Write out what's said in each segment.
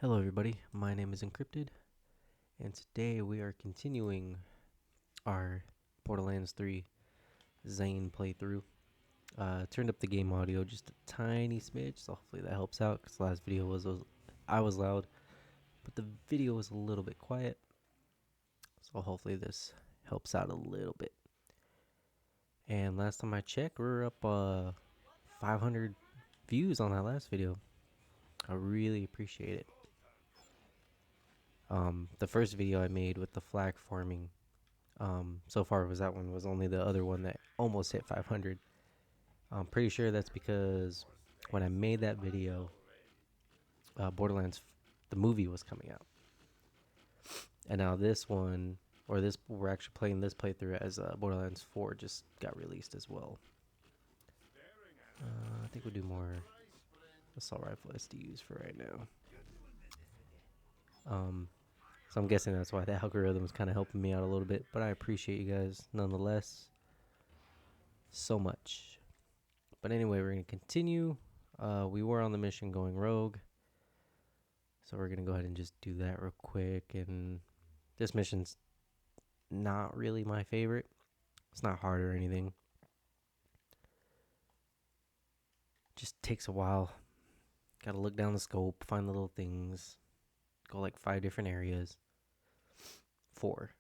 Hello, everybody. My name is Encrypted, and today we are continuing our Borderlands 3 Zane playthrough. Turned up the game audio just a tiny smidge, so hopefully that helps out. Because the last video I was loud, but the video was a little bit quiet, so hopefully this helps out a little bit. And last time I checked, we're up 500 views on that last video. I really appreciate it. The first video I made with the flag farming, so far was that one was only the other one that almost hit 500. I'm pretty sure that's because when I made that video, Borderlands, the movie was coming out, and now this one, or this, we're actually playing this playthrough as Borderlands 4 just got released as well. I think we'll do more assault rifle SDUs for right now. So I'm guessing that's why the algorithm is kind of helping me out a little bit, but I appreciate you guys nonetheless so much. But anyway, we're going to continue. We were on the mission going rogue, so we're going to go ahead and just do that real quick. And this mission's not really my favorite. It's not hard or anything. Just takes a while. Got to look down the scope, find the little things, go like 5 different areas. 4,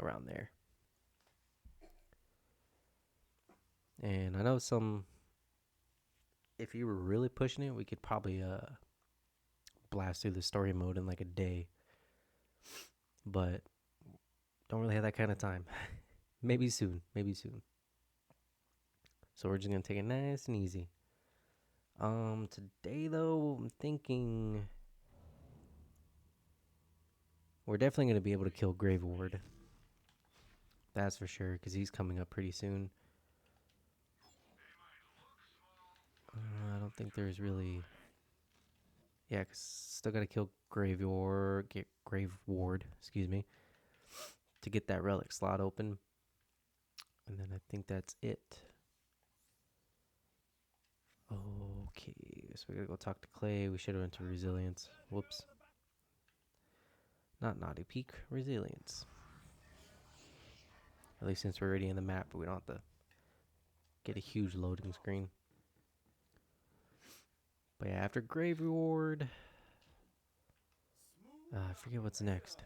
around there. And I know if you were really pushing it, we could probably blast through the story mode in like a day. But don't really have that kind of time. Maybe soon. So we're just gonna take it nice and easy. Today though, I'm thinking we're definitely gonna be able to kill Grave Ward. That's for sure, because he's coming up pretty soon. I don't think there's really... Yeah, cause still gotta kill Grave Ward, excuse me, to get that relic slot open. And then I think that's it. Okay, so we gotta go talk to Clay. We should have went to Resilience. Whoops. Not Naughty Peak, Resilience. At least since we're already in the map, we don't have to get a huge loading screen. But yeah, after Grave Reward, I forget what's next.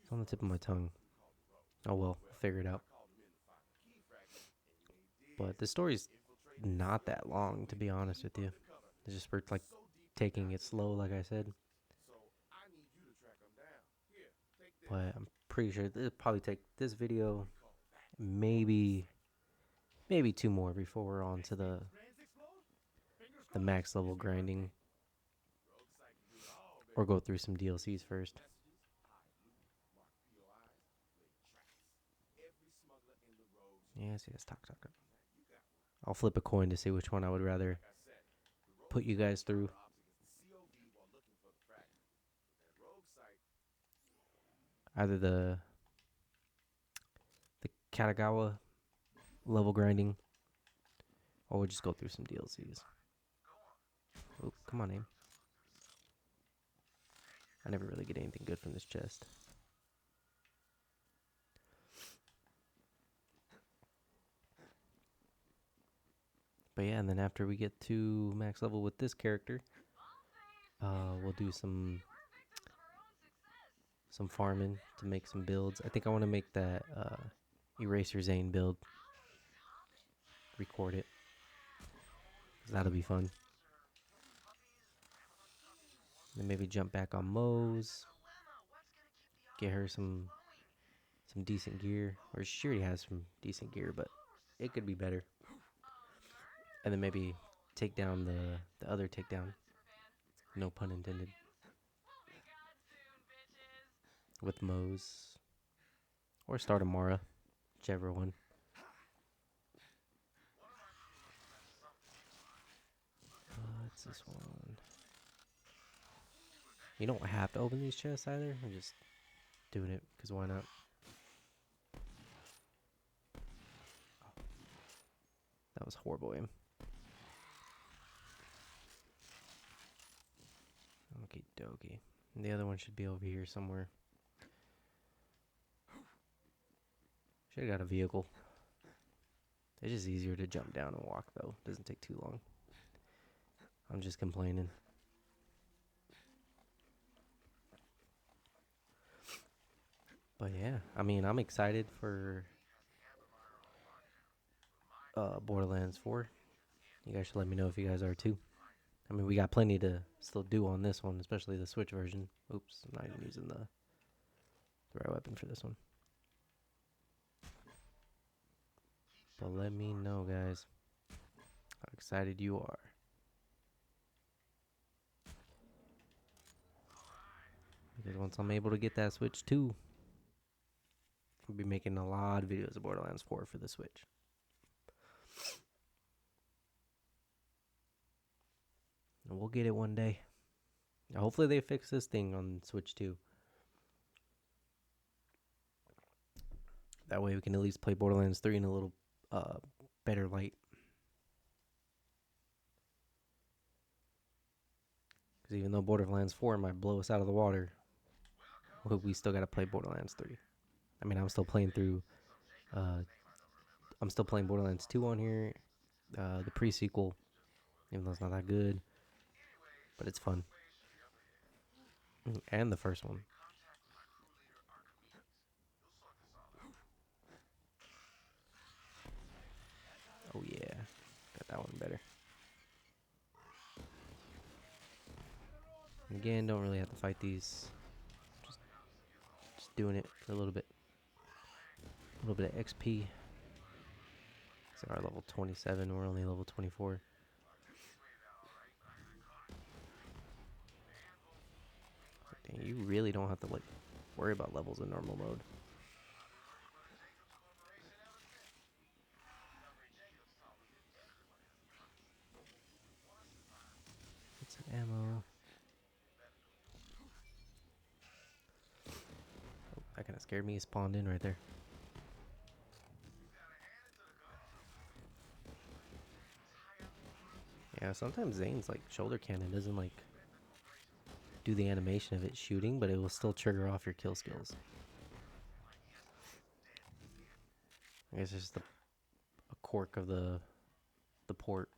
It's on the tip of my tongue. Oh well, we'll figure it out. But the story's not that long, to be honest with you. It's just for like taking it slow, like I said. But I'm pretty sure it'll probably take this video, maybe 2 more before we're on to the max level grinding, or go through some DLCs first. Yes, talk. I'll flip a coin to see which one I would rather put you guys through. Either the Katagawa level grinding, or we'll just go through some DLCs. Oh, come on, aim. I never really get anything good from this chest. But yeah, and then after we get to max level with this character, we'll do some farming to make some builds. I think I want to make that Eraser Zane build. Record it, 'cause that'll be fun. Then maybe jump back on Moe's, get her some decent gear, or she already has some decent gear, but it could be better. And then maybe take down the other takedown, no pun intended, with Moe's, or start a Mara, whichever one. What's this one? You don't have to open these chests either. I'm just doing it because why not? That was horrible aim. dokie. The other one should be over here somewhere. Should have got a vehicle. It's just easier to jump down and walk, though. Doesn't take too long. I'm just complaining. But yeah, I mean, I'm excited for Borderlands 4. You guys should let me know if you guys are too. I mean, we got plenty to still do on this one, especially the Switch version. Oops, I'm not even using the right weapon for this one. But let me know, guys, how excited you are. Because once I'm able to get that Switch 2, I'll be making a lot of videos of Borderlands 4 for the Switch. And we'll get it one day. Hopefully they fix this thing on Switch 2. That way we can at least play Borderlands 3 in a little better light. Because even though Borderlands 4 might blow us out of the water, we still got to play Borderlands 3. I mean, I'm still playing through... I'm still playing Borderlands 2 on here. The pre-sequel, even though it's not that good. But it's fun. And the first one. Oh yeah, got that one better. And again, don't really have to fight these. Just doing it for a little bit. A little bit of XP. So our level 27, we're only level 24. Dang, you really don't have to like worry about levels in normal mode. Get some ammo. Oh, that kind of scared me. He spawned in right there. Yeah, sometimes Zane's like shoulder cannon doesn't like do the animation of it shooting, but it will still trigger off your kill skills. I guess it's just a quirk of the port.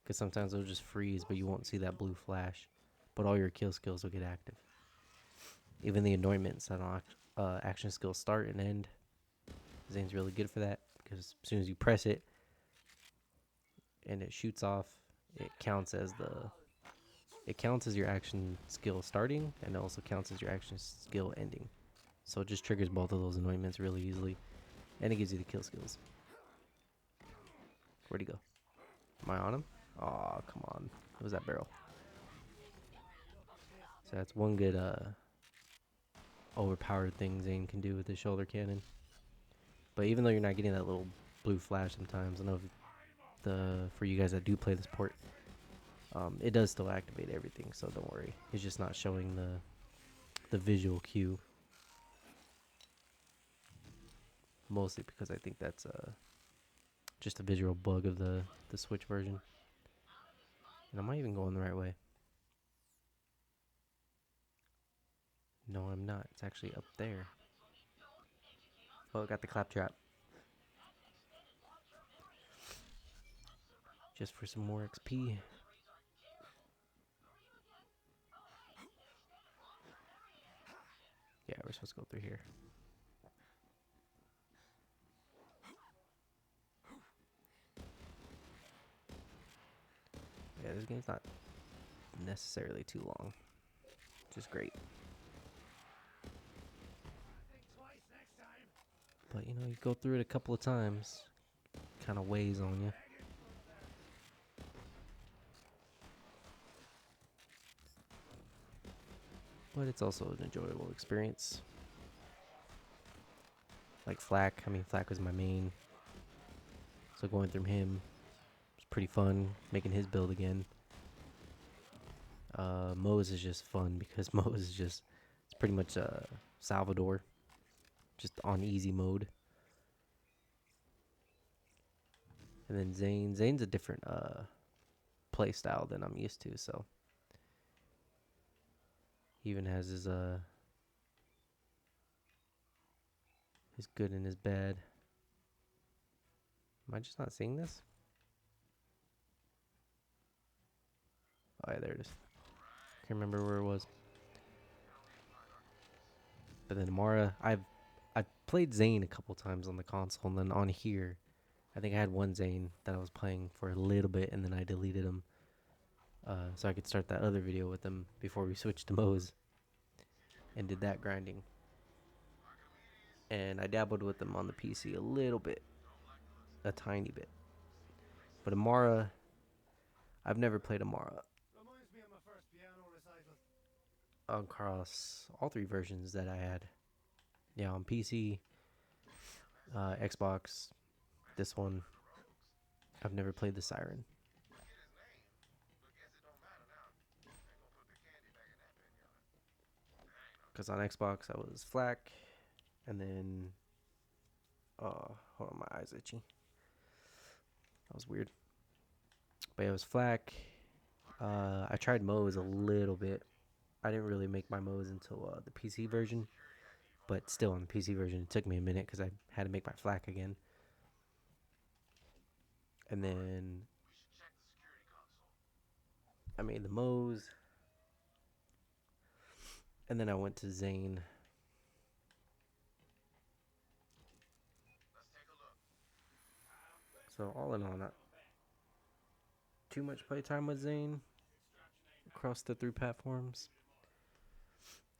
Because sometimes it'll just freeze, but you won't see that blue flash. But all your kill skills will get active. Even the anointments that action skills start and end. Zane's really good for that. Because as soon as you press it and it shoots off, it counts as your action skill starting, and it also counts as your action skill ending. So it just triggers both of those anointments really easily. And it gives you the kill skills. Where'd he go? Am I on him? Aw, come on. What was that barrel? So that's one good overpowered thing Zane can do with his shoulder cannon. But even though you're not getting that little blue flash sometimes, I know for you guys that do play this port, it does still activate everything, so don't worry. It's just not showing the visual cue. Mostly because I think that's just a visual bug of the Switch version. And am I even going the right way? No, I'm not. It's actually up there. Oh, I got the claptrap. Just for some more XP. Yeah, we're supposed to go through here. Yeah, this game's not necessarily too long. Which is great. But, you know, you go through it a couple of times. Kind of weighs on you. But it's also an enjoyable experience. Like Flak. I mean, Flak was my main. So going through him was pretty fun. Making his build again. Moe's is just fun because Moe's is just... It's pretty much Salvador. Just on easy mode. And then Zane's a different play style than I'm used to, so... He even has his good and his bad. Am I just not seeing this? Oh yeah, there it is. Can't remember where it was. But then Amara, I've played Zane a couple times on the console, and then on here, I think I had one Zane that I was playing for a little bit, and then I deleted him, so I could start that other video with him before we switched to Moe's, and did that grinding. And I dabbled with them on the PC a little bit, a tiny bit. But Amara, I've never played Amara across all three versions that I had. Yeah, on PC, Xbox, this one. I've never played the Siren. Because on Xbox, I was Flak, and then, hold on, my eyes itchy. That was weird. But yeah, it was Flak. I tried Moe's a little bit. I didn't really make my Moe's until the PC version. But still, on the PC version, it took me a minute because I had to make my Flak again. And then I made the Moe's. And then I went to Zane. So all in all, not too much playtime with Zane across the three platforms.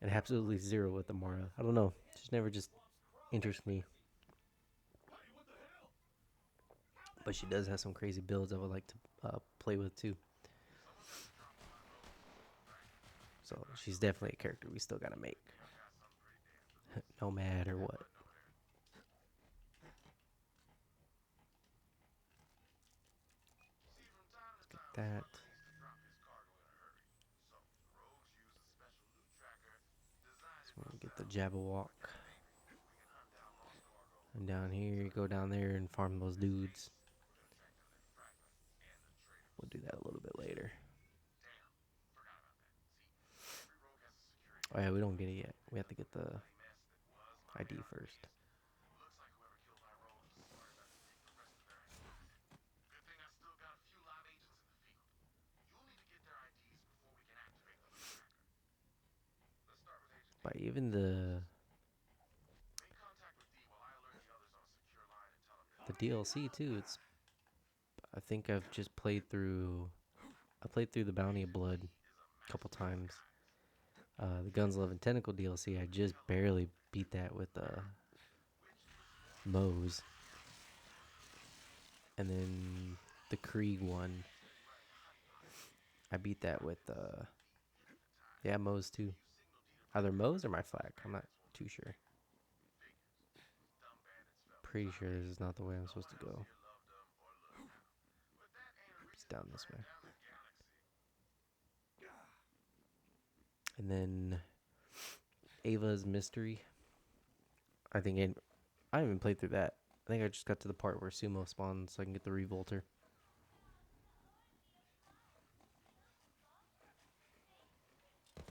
And absolutely zero with Amara. I don't know. Just never just interests me. But she does have some crazy builds I would like to play with too. So she's definitely a character we still gotta make. No matter what. Let's get that. So we'll get the Jabberwock. And down here, go down there and farm those dudes. We'll do that a little bit later. Oh yeah, we don't get it yet. We have to get the ID first. But even the DLC too. I think I've just played through. I played through the Bounty of Blood a couple times. The Guns, Love, and Tentacle DLC, I just barely beat that with Moe's. And then the Krieg one, I beat that with yeah, Moe's too. Either Moe's or my Flak. I'm not too sure. Pretty sure this is not the way I'm supposed to go. It's down this way. And then Ava's Mystery. I haven't even played through that. I think I just got to the part where Sumo spawns so I can get the Revolter. I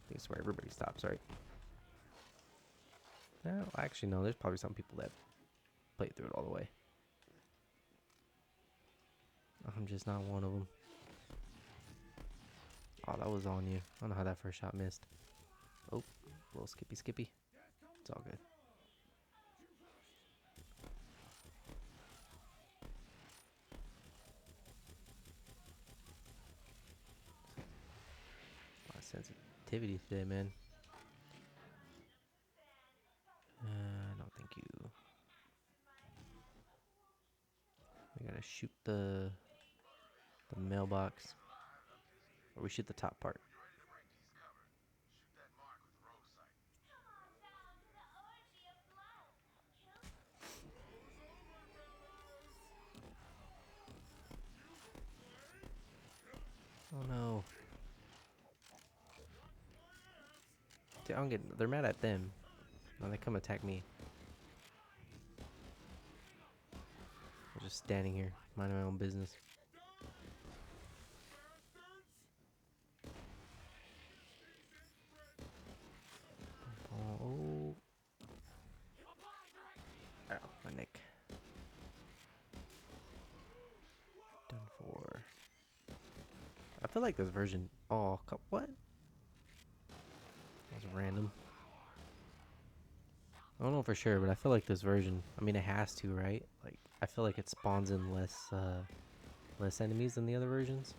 think it's where everybody stops, right? No, actually, no. There's probably some people that played through it all the way. I'm just not one of them. Oh, that was on you. I don't know how that first shot missed. Oh, a little skippy. It's all good. A lot of sensitivity today, man. No, thank you. We gotta shoot the mailbox. Or we shoot the top part. Oh no. Dude, I don't get. They're mad at them. Now they come attack me. I'm just standing here, minding my own business. feel like this version. Oh, what? That was random. I don't know for sure, but I feel like this version. I mean, it has to, right? Like, I feel like it spawns in less enemies than the other versions.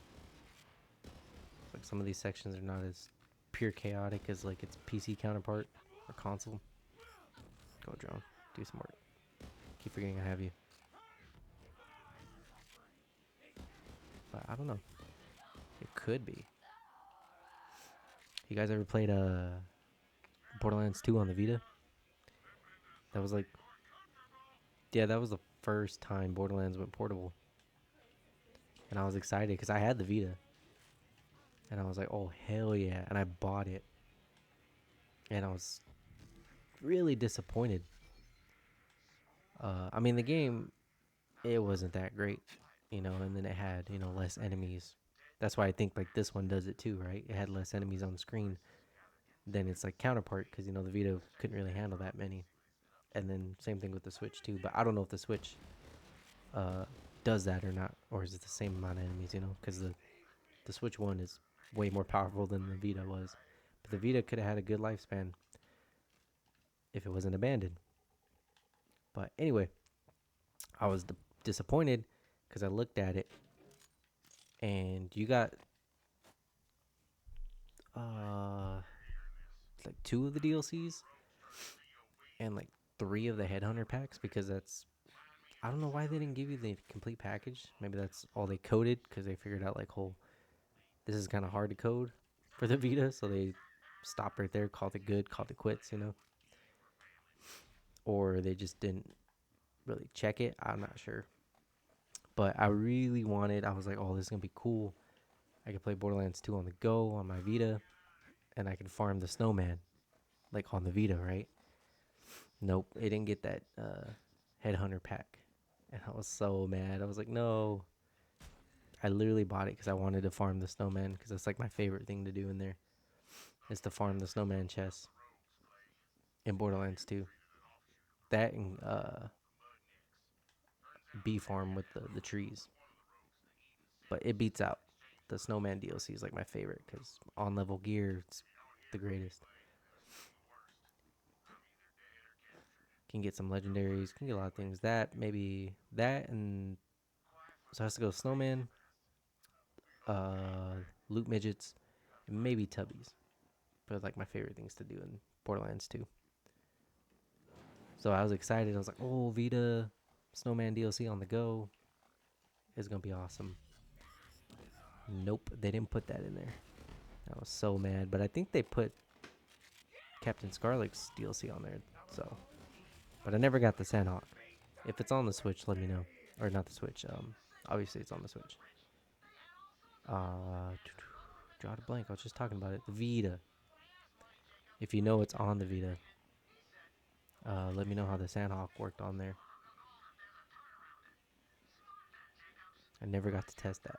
Like some of these sections are not as pure chaotic as like its PC counterpart or console. Go drone, do some work. Keep forgetting I have you. But I don't know. It could be. You guys ever played Borderlands 2 on the Vita? That was like, yeah, that was the first time Borderlands went portable, and I was excited because I had the Vita, and I was like, oh hell yeah, and I bought it, and I was really disappointed. I mean, the game, it wasn't that great, and then it had, less enemies. That's why I think like this one does it too, right? It had less enemies on screen than its like counterpart because the Vita couldn't really handle that many. And then same thing with the Switch too. But I don't know if the Switch uh, does that or not, or is it the same amount of enemies? Because the Switch One is way more powerful than the Vita was. But the Vita could have had a good lifespan if it wasn't abandoned. But anyway, I was disappointed because I looked at it and you got uh like two of the DLCs and like three of the Headhunter packs because that's I don't know why they didn't give you the complete package. Maybe that's all they coded because they figured out like, oh, this is kind of hard to code for the Vita, so they stopped right there, called it good, called it quits, or they just didn't really check it. I'm not sure, but I really wanted. I was like, oh, this is gonna be cool. I could play Borderlands 2 on the go on my Vita, and I could farm the snowman like on the Vita, right? Nope, it didn't get that Headhunter pack, and I was so mad. I was like, no. I literally bought it because I wanted to farm the snowman because that's like my favorite thing to do in there is to farm the snowman chest in Borderlands 2. That and bee farm with the trees. But it beats out the snowman DLC is like my favorite because on level gear it's the greatest. Can get some legendaries, can get a lot of things. That maybe that and so it has to go snowman, loot midgets, and maybe tubbies. But like my favorite things to do in Borderlands 2. So I was excited. I was like, oh, Vita Snowman DLC on the go is going to be awesome. Nope, they didn't put that in there. I was so mad. But I think they put Captain Scarlet's DLC on there. So, but I never got the Sandhawk. If it's on the Switch, let me know. Or not the Switch. Obviously it's on the Switch. Draw a blank. I was just talking about it. The Vita. If you know it's on the Vita, let me know how the Sandhawk worked on there. I never got to test that.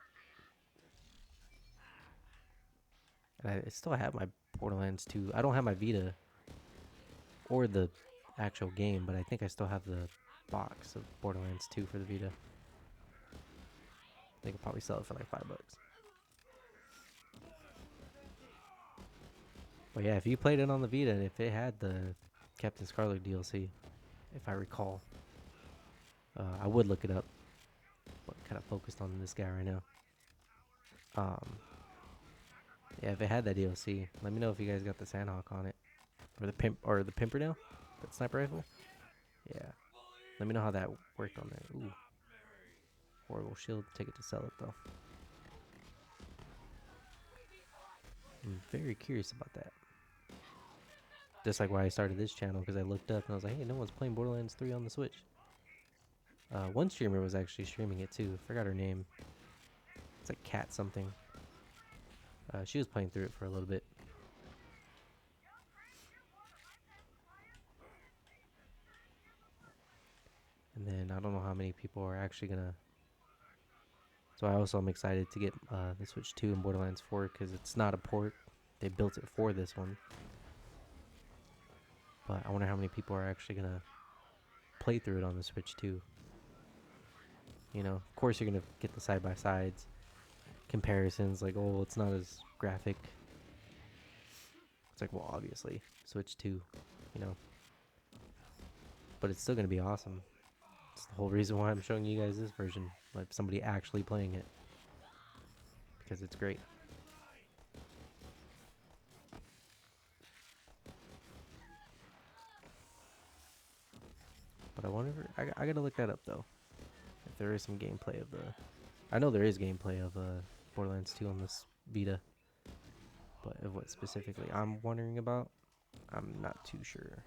And I still have my Borderlands 2. I don't have my Vita or the actual game, but I think I still have the box of Borderlands 2 for the Vita. They could probably sell it for like $5. But yeah, if you played it on the Vita and if it had the Captain Scarlet DLC, if I recall, I would look it up. But kind of focused on this guy right now. Yeah, if it had that DLC, let me know if you guys got the Sandhawk on it, or the Pimpernel, that sniper rifle. Yeah, let me know how that worked on there. Ooh, horrible shield. Take it to sell it though. I'm very curious about that. Just like why I started this channel, because I looked up and I was like, hey, no one's playing Borderlands 3 on the Switch. One streamer was actually streaming it too. Forgot her name. It's like Cat something. She was playing through it for a little bit. And then I don't know how many people are actually gonna. So I also am excited to get the Switch 2 and Borderlands 4 because it's not a port. They built it for this one. But I wonder how many people are actually gonna play through it on the Switch 2. Of course you're gonna get the side by sides. comparisons like, oh, it's not as graphic. It's like, well, obviously, Switch 2, you know, but it's still gonna be awesome. It's the whole reason why I'm showing you guys this version, like somebody actually playing it, because it's great. But I wonder, I gotta look that up though. If there is some gameplay of the, I know there is gameplay of Borderlands 2 on this Vita, but of what specifically I'm wondering about, I'm not too sure.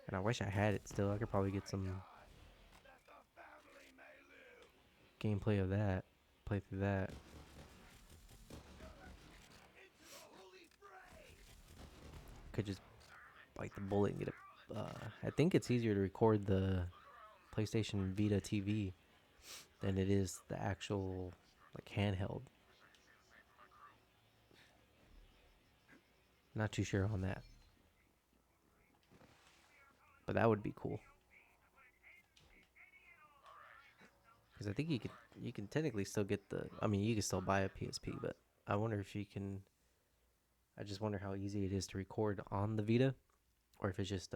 And I wish I had it still. I could probably get some gameplay of that, play through that. Could just bite the bullet and get a. I think it's easier to record the PlayStation Vita TV than it is the actual like handheld. Not too sure on that, but that would be cool. Because I think you can technically still get the. I mean, you can still buy a PSP, but I wonder if you can. I just wonder how easy it is to record on the Vita, or if it's just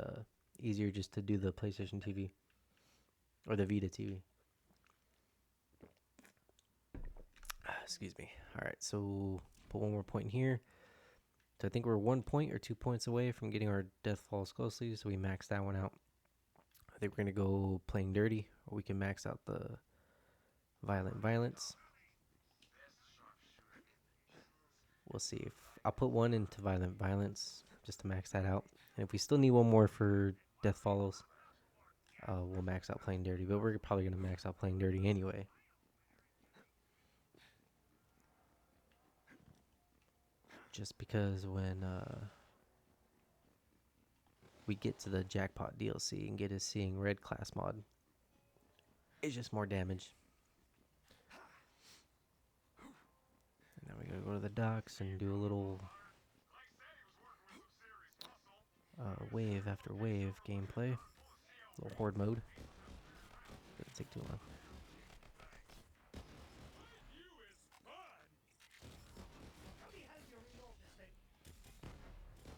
easier just to do the PlayStation TV or the Vita TV. Excuse me. All right, so put one more point in here. So I think we're 1 point or 2 points away from getting our Death Falls closely, so we maxed that one out. I think we're gonna go playing dirty, or we can max out the violent violence. We'll see if I'll put one into violent violence just to max that out. And if we still need one more for Death Follows, we'll max out playing dirty. But we're probably gonna max out playing dirty anyway. Just because when we get to the jackpot DLC and get his Seeing Red class mod, it's just more damage. And now we gotta go to the docks and do a little wave after wave gameplay. A little horde mode. Doesn't take too long.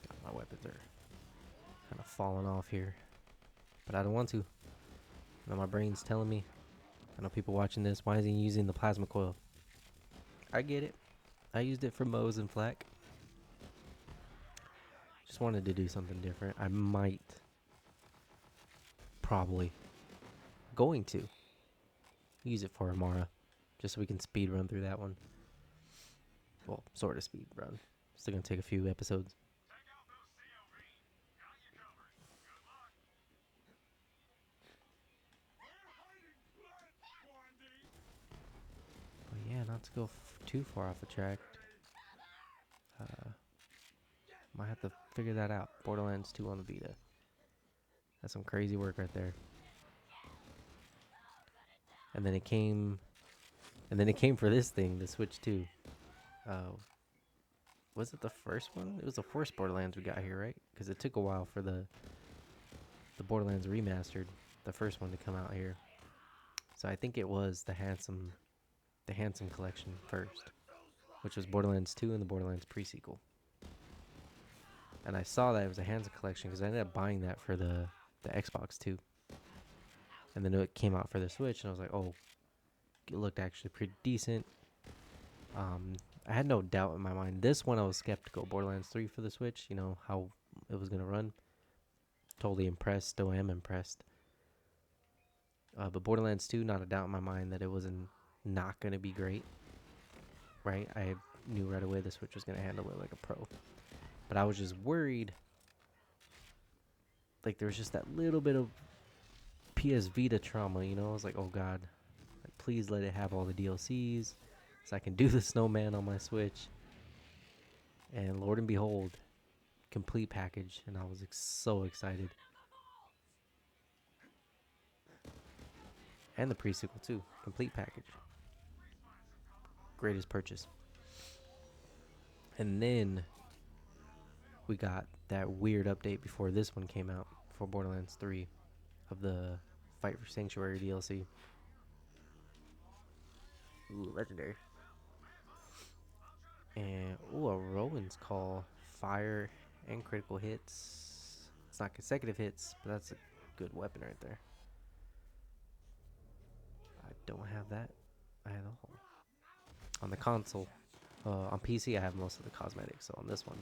God, my weapons are kind of falling off here. But I don't want to. Now my brain's telling me. I know people watching this, why is he using the plasma coil? I get it. I used it for Moe's and Flack. Just wanted to do something different. I might, probably, going to use it for Amara, just so we can speed run through that one. Well, sort of speed run. Still gonna take a few episodes. But yeah, not to go too far off the track. Might have to figure that out. Borderlands 2 on the Vita. That's some crazy work right there. And then it came for this thing, the Switch 2. Was it the first one? It was the first Borderlands we got here, right? Because it took a while for the Borderlands remastered, the first one to come out here. So I think it was the Handsome collection first, which was Borderlands 2 and the Borderlands pre-sequel. And I saw that it was a Handsome collection because I ended up buying that for the Xbox too. And then it came out for the Switch, and I was like, oh, it looked actually pretty decent. I had no doubt in my mind. This one I was skeptical. Borderlands 3 for the Switch, you know, how it was going to run. Totally impressed. Still am impressed. But Borderlands 2, not a doubt in my mind that it wasn't not going to be great. Right? I knew right away the Switch was going to handle it like a pro. But I was just worried. Like, there was just that little bit of PS Vita trauma, you know? I was like, oh, God. Like, please let it have all the DLCs so I can do the snowman on my Switch. And Lord and behold, complete package. And I was so excited. And the pre-sequel, too. Complete package. Greatest purchase. And then we got that weird update before this one came out, for Borderlands 3, of the Fight for Sanctuary DLC. Ooh, legendary. And ooh, a Rowan's Call. Fire and critical hits. It's not consecutive hits, but that's a good weapon right there. I don't have that at all. On the console, on PC, I have most of the cosmetics. So on this one,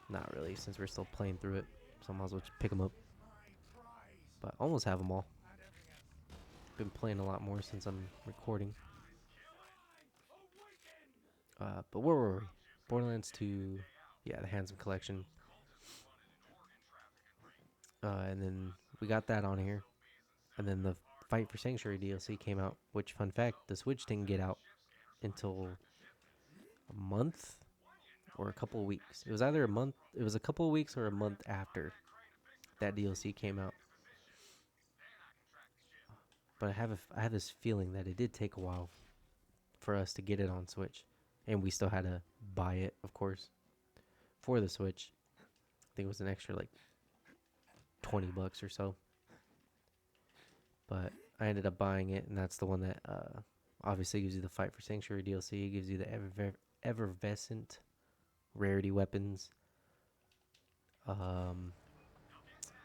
not really, since we're still playing through it. So I might as well just pick them up. But almost have them all. Been playing a lot more since I'm recording. But where were we? Borderlands 2, yeah, the Handsome Collection. And then we got that on here. And then the Fight for Sanctuary DLC came out, which, fun fact, the Switch didn't get out until a month or a couple of weeks. It was either a month, it was a couple of weeks or a month after that DLC came out. But I have this feeling that it did take a while for us to get it on Switch. And we still had to buy it, of course, for the Switch. I think it was an extra like $20 or so. But I ended up buying it, and that's the one that obviously gives you the Fight for Sanctuary DLC. It gives you the Effervescent rarity weapons, um,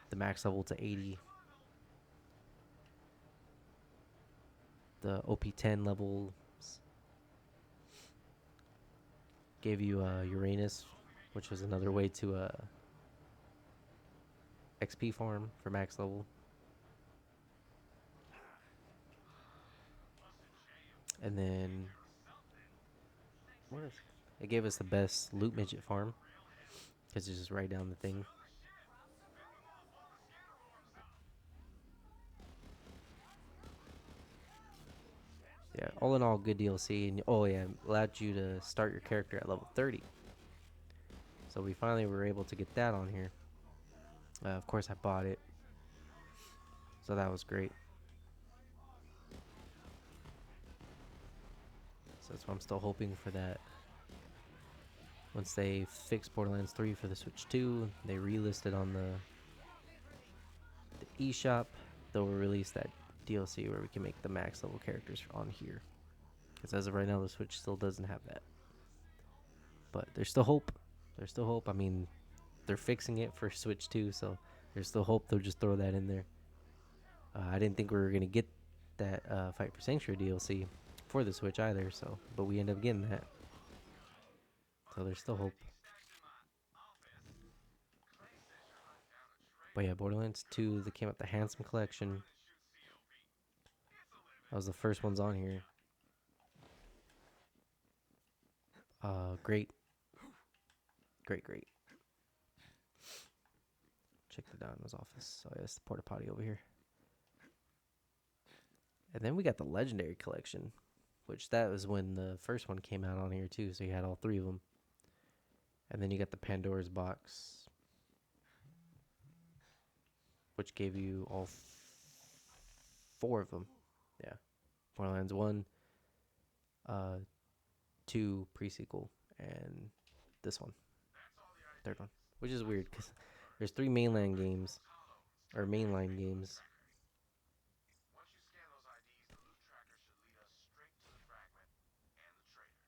the max level to 80, the OP10 levels. Gave you Uranus, which was another way to XP farm for max level. And then what is it? Gave us the best loot midget farm because it's just right down the thing. Yeah, all in all, good DLC. And oh yeah, allowed you to start your character at level 30. So we finally were able to get that on here. Of course, I bought it, so that was great. So that's why I'm still hoping for that. Once they fix Borderlands 3 for the Switch 2, they relisted on the eShop, they'll release that DLC where we can make the max level characters on here. Because as of right now, the Switch still doesn't have that. But there's still hope. There's still hope. I mean, they're fixing it for Switch 2, so there's still hope they'll just throw that in there. I didn't think we were going to get that Fight for Sanctuary DLC for the Switch either, so but we end up getting that. So there's still hope. But yeah, Borderlands 2, they came out the Handsome Collection. That was the first ones on here. Great. Great. Check the Donna's office. So yeah, it's the porta potty over here. And then we got the Legendary Collection, which that was when the first one came out on here too. So you had all three of them. And then you got the Pandora's Box, which gave you all four of them. Yeah. Borderlands 1, 2 pre-sequel, and this one, third one, which is weird because there's three mainline games,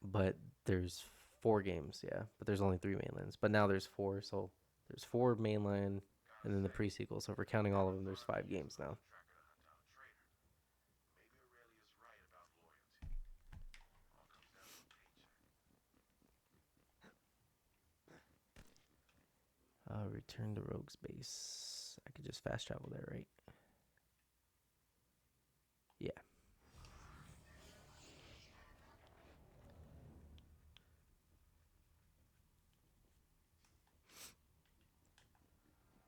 but there's four games, yeah, but there's only three mainlands. But now there's four, so there's four mainline, and then the pre-sequel. So if we're counting all of them, there's 5 games now. Return to Rogue's base. I could just fast travel there, right? Yeah.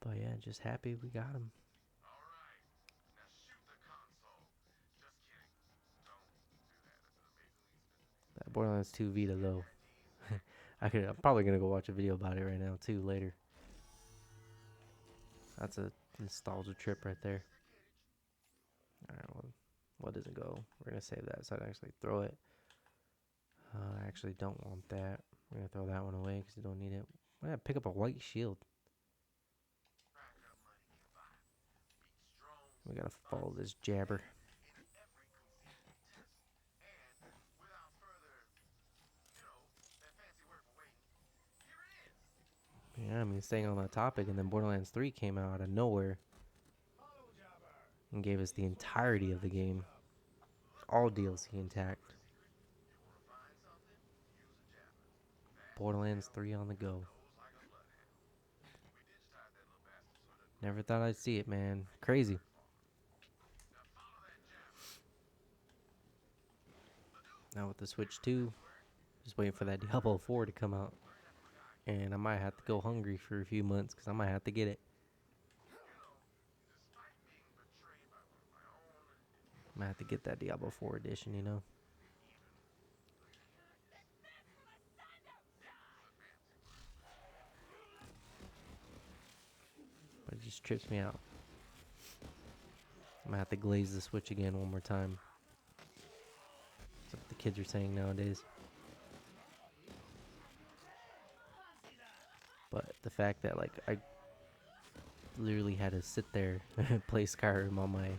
But yeah, just happy we got him. That Borderlands 2 Vita though. I'm probably gonna go watch a video about it right now too later. That's a nostalgia trip right there. All right, well, what doesn't go? We're gonna save that so I can actually throw it. I actually don't want that. We're gonna throw that one away because you don't need it. I gotta pick up a white shield. We gotta follow this jabber. staying on that topic, and then Borderlands 3 came out of nowhere and gave us the entirety of the game, all DLC intact. Borderlands 3 on the go. Never thought I'd see it, man. Crazy. Now with the Switch 2, just waiting for that Diablo 4 to come out. And I might have to go hungry for a few months because I might have to get it. Might have to get that Diablo 4 edition, you know? But it just trips me out. I might have to glaze the Switch again one more time. That's what the kids are saying nowadays. But the fact that like I literally had to sit there and play Skyrim on my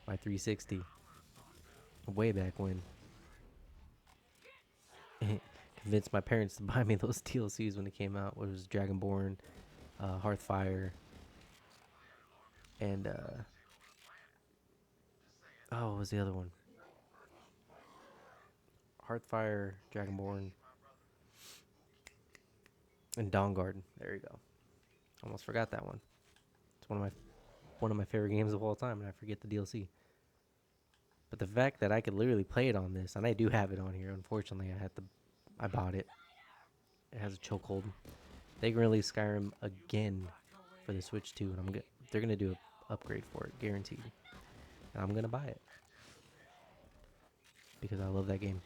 360 way back when. Convinced my parents to buy me those DLCs when it came out. What was Dragonborn, Hearthfire, and what was the other one? Hearthfire, Dragonborn, and Dawnguard. There you go. Almost forgot that one. It's one of my favorite games of all time, and I forget the DLC. But the fact that I could literally play it on this, and I do have it on here. Unfortunately, I bought it. It has a chokehold. They can release Skyrim again for the Switch 2, and they're gonna do an upgrade for it, guaranteed. And I'm gonna buy it because I love that game.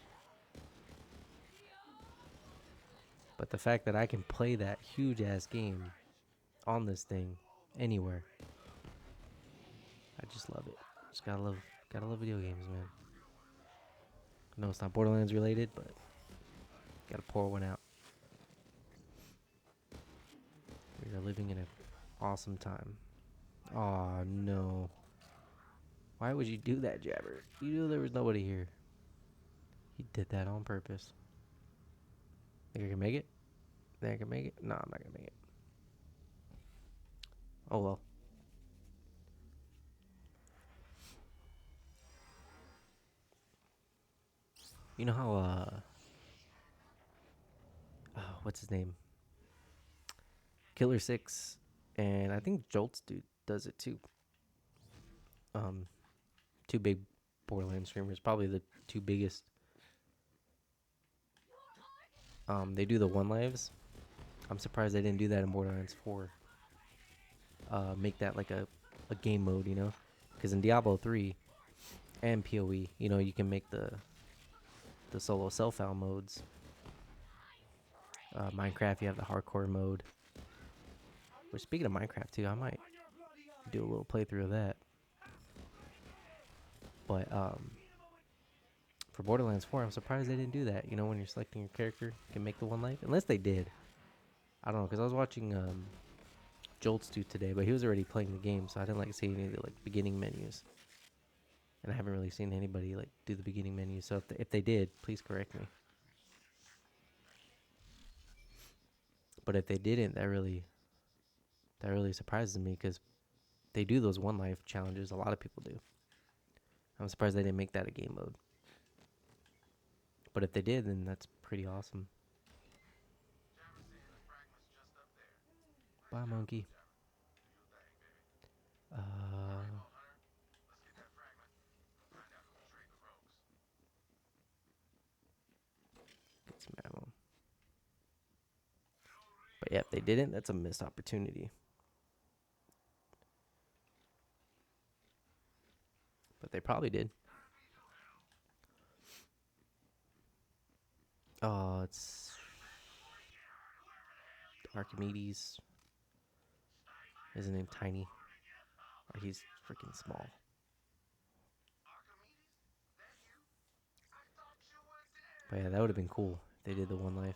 But the fact that I can play that huge ass game on this thing anywhere, I just love it. Just gotta love video games, man. I know it's not Borderlands related, but gotta pour one out. We are living in an awesome time. Aw, no. Why would you do that, Jabber? You knew there was nobody here. He did that on purpose. Think I can make it? Think I can make it? No, I'm not gonna make it. Oh well. You know how what's his name? Killer 6 and I think Jolts dude does it too. Two big Borderlands streamers, probably the two biggest. They do the one lives. I'm surprised they didn't do that in Borderlands 4. Make that like a game mode, you know? Because in Diablo 3 and PoE, you know, you can make the solo self-found modes. Minecraft, you have the hardcore mode. Which, speaking of Minecraft too, I might do a little playthrough of that. But for Borderlands 4, I'm surprised they didn't do that. You know, when you're selecting your character, you can make the one life. Unless they did. I don't know, because I was watching Jolts do today, but he was already playing the game, so I didn't like see any of the like beginning menus. And I haven't really seen anybody like do the beginning menu. So if they did, please correct me. But if they didn't, that really surprises me because they do those one life challenges. A lot of people do. I'm surprised they didn't make that a game mode. But if they did, then that's pretty awesome. Bye, monkey. Get some ammo. But yeah, if they didn't, that's a missed opportunity. But they probably did. Oh, it's Archimedes. His name Tiny. Or he's freaking small. But yeah, that would have been cool if they did the one life.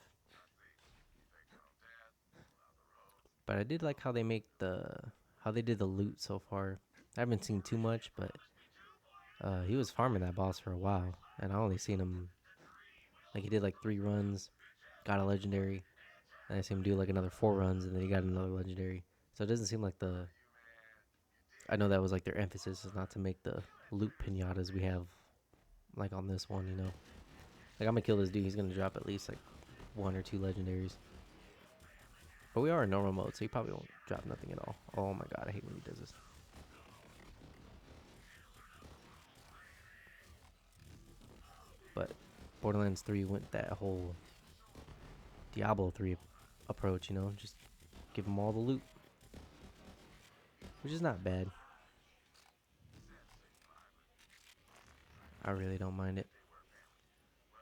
But I did like how they did the loot so far. I haven't seen too much, but he was farming that boss for a while, and I only seen him like he did like 3 runs, got a legendary, And I see him do like another 4 runs, and then he got another legendary. So it doesn't seem like the. I know that was like their emphasis is not to make the loot pinatas we have, like on this one. Like I'm gonna kill this dude. He's gonna drop at least like 1 or 2 legendaries. But we are in normal mode, so he probably won't drop nothing at all. Oh my god, I hate when he does this. But Borderlands 3 went that whole Diablo 3 approach, just give them all the loot, which is not bad. I really don't mind it.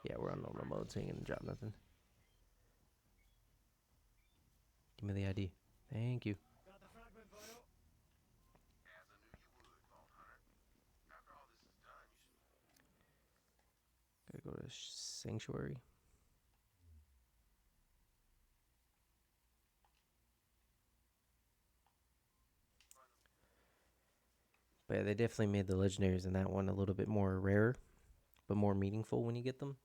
Yeah, we're on normal mode, so he ain't gonna drop nothing. Give me the ID. Thank you. Gotta go to Sanctuary. But yeah, they definitely made the legendaries in that one a little bit more rare, but more meaningful when you get them.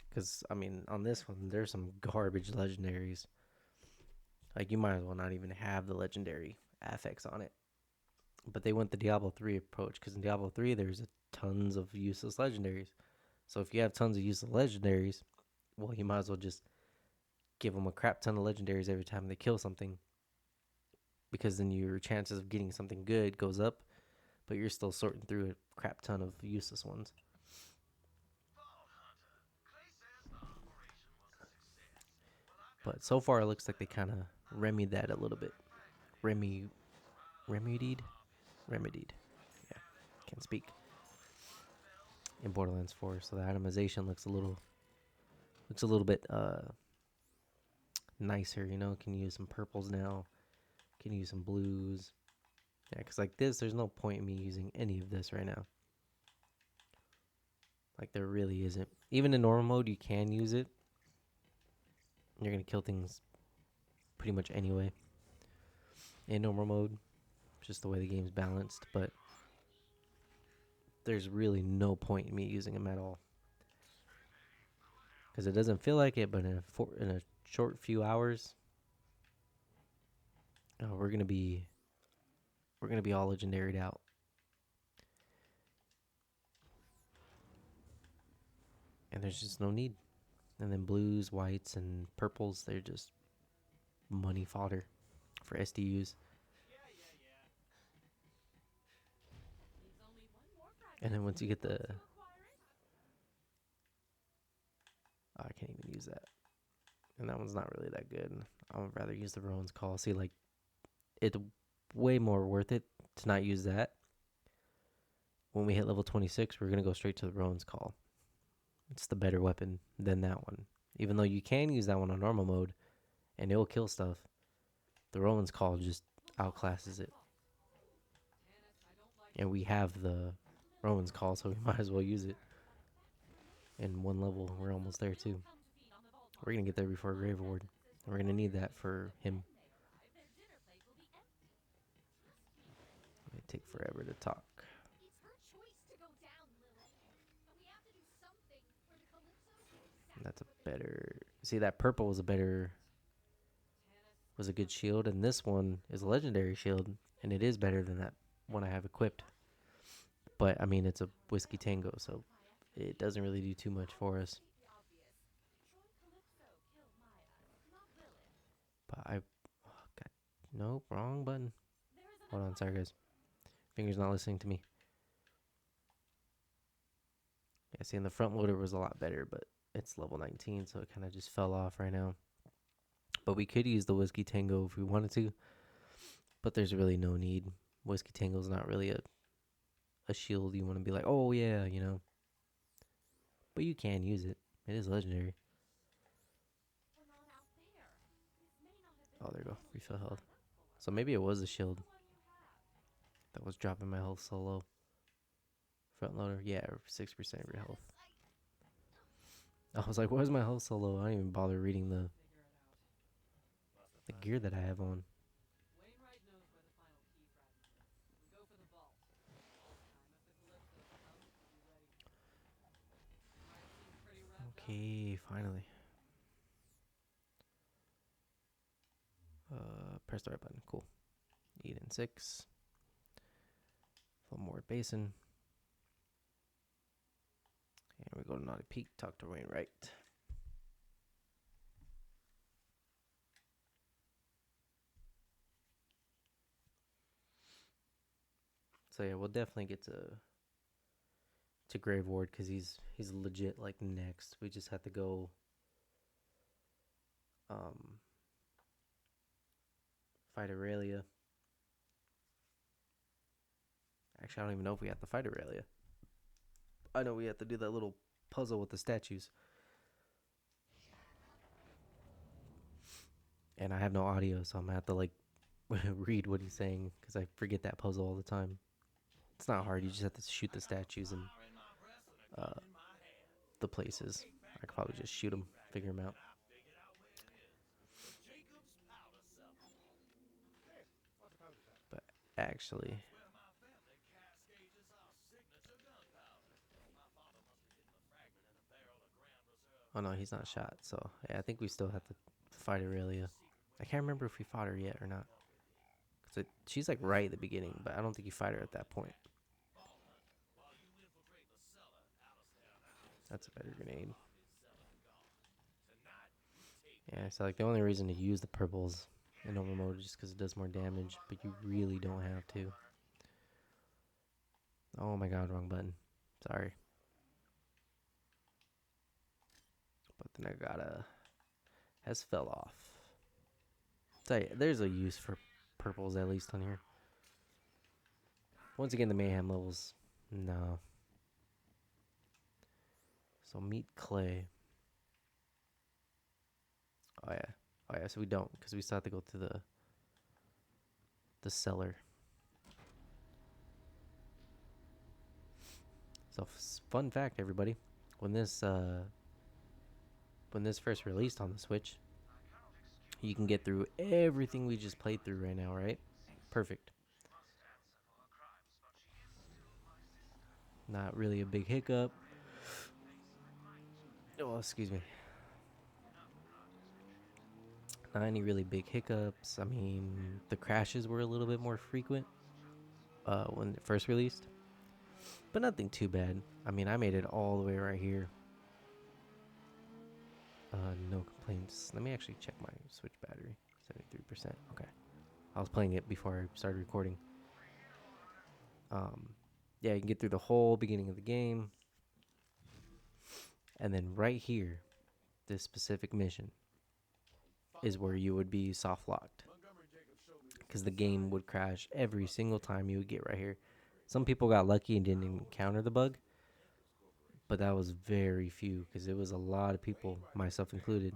Because, I mean, on this one, there's some garbage legendaries. Like, you might as well not even have the legendary affix on it. But they went the Diablo 3 approach, because in Diablo 3, there's tons of useless legendaries. So if you have tons of useless legendaries, well, you might as well just give them a crap ton of legendaries every time they kill something. Because then your chances of getting something good goes up, but you're still sorting through a crap ton of useless ones. But so far, it looks like they kind of remedied that a little bit. Remedied? Remedied. Yeah, can't speak. In Borderlands 4, so the itemization looks a little bit nicer. Can use some purples now. Can use some blues. Yeah, because like this, there's no point in me using any of this right now. Like there really isn't. Even in normal mode, you can use it. You're gonna kill things pretty much anyway. In normal mode, just the way the game's balanced. But there's really no point in me using them at all. Because it doesn't feel like it, but in a short few hours, we're gonna be all legendaried out. And there's just no need. And then blues, whites, and purples, they're just money fodder for SDUs. And then once you get the... Oh, I can't even use that. And that one's not really that good. I would rather use the Rowan's Call. See, like, it's way more worth it to not use that. When we hit level 26, we're going to go straight to the Rowan's Call. It's the better weapon than that one. Even though you can use that one on normal mode, and it'll kill stuff, the Rowan's Call just outclasses it. And we have the Rowan's Call, so we might as well use it. In one level, we're almost there too. We're going to get there before Grave Ward. We're going to need that for him. It take forever to talk. That's a better... See, that purple was a good shield, and this one is a legendary shield, and it is better than that one I have equipped. But, I mean, it's a Whiskey Tango, so it doesn't really do too much for us. But I... Oh, God. Nope, wrong button. Hold on, sorry, guys. Finger's not listening to me. Yeah, see, in the front loader was a lot better, but it's level 19, so it kind of just fell off right now. But we could use the Whiskey Tango if we wanted to, but there's really no need. Whiskey Tango's not really a shield you want to be like, oh yeah, But you can use it. It is legendary. Oh, there you go. Refill health. So maybe it was a shield that was dropping my health so low. Front loader, yeah, 6% of your health. I was like, why is my health so low? I don't even bother reading the gear that I have on. Okay, finally. press the right button. Cool. Eat in 6. One more basin. And we go to Naughty Peak, talk to Wainwright. So yeah, we'll definitely get to Grave Ward because he's legit like next. We just have to go fight Aurelia. Actually, I don't even know if we have to fight Aurelia. I know we have to do that little puzzle with the statues. And I have no audio, so I'm going to have to like read what he's saying because I forget that puzzle all the time. It's not hard. You just have to shoot the statues and the places. I could probably just shoot them, figure them out. But actually, oh no, he's not shot. So yeah, I think we still have to fight Aurelia. I can't remember if we fought her yet or not. Cause she's like right at the beginning, but I don't think you fight her at that point. That's a better grenade. Yeah, so like the only reason to use the purples in normal mode is just because it does more damage, but you really don't have to. Oh my god, wrong button. Sorry. But then I gotta has fell off. So yeah, there's a use for purples at least on here. Once again, the mayhem levels, no. So meet Clay. Oh yeah, oh yeah. So we don't because we still have to go to the cellar. So fun fact, everybody, when this first released on the Switch, you can get through everything we just played through right now, right? Perfect. Not really a big hiccup. Oh, excuse me. Not any really big hiccups. I mean, the crashes were a little bit more frequent when it first released, but nothing too bad. I mean, I made it all the way right here. No complaints. Let me actually check my Switch battery. 73%. Okay. I was playing it before I started recording. Yeah, you can get through the whole beginning of the game. And then right here, this specific mission is where you would be soft locked. Because the game would crash every single time you would get right here. Some people got lucky and didn't encounter the bug. But that was very few because it was a lot of people, myself included,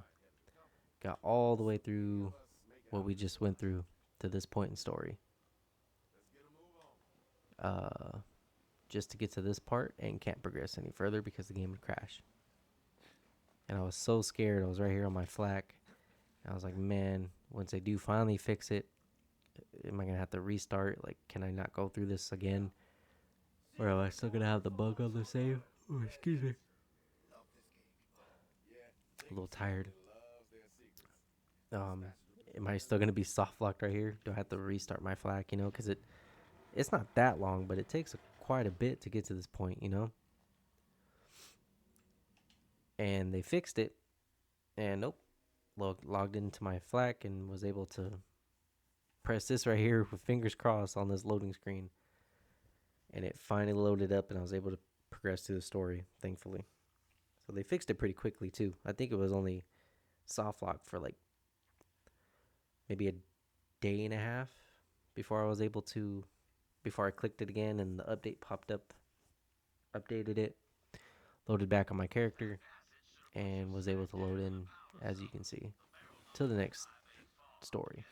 got all the way through what we just went through to this point in story. Just to get to this part and can't progress any further because the game would crash. And I was so scared. I was right here on my flak. I was like, man, once they do finally fix it, am I going to have to restart? Like, can I not go through this again? Or am I still going to have the bug on the save? Oh, excuse me. A little tired. Am I still going to be soft locked right here? Do I have to restart my flak, Because it's not that long, but it takes quite a bit to get to this point, And they fixed it. And nope. Logged into my flak and was able to press this right here with fingers crossed on this loading screen. And it finally loaded up and I was able to progress through the story, thankfully. So they fixed it pretty quickly too. I think it was only soft lock for like maybe a day and a half before I clicked it again and the update popped up, updated it, loaded back on my character, and was able to load in, as you can see, to the next story.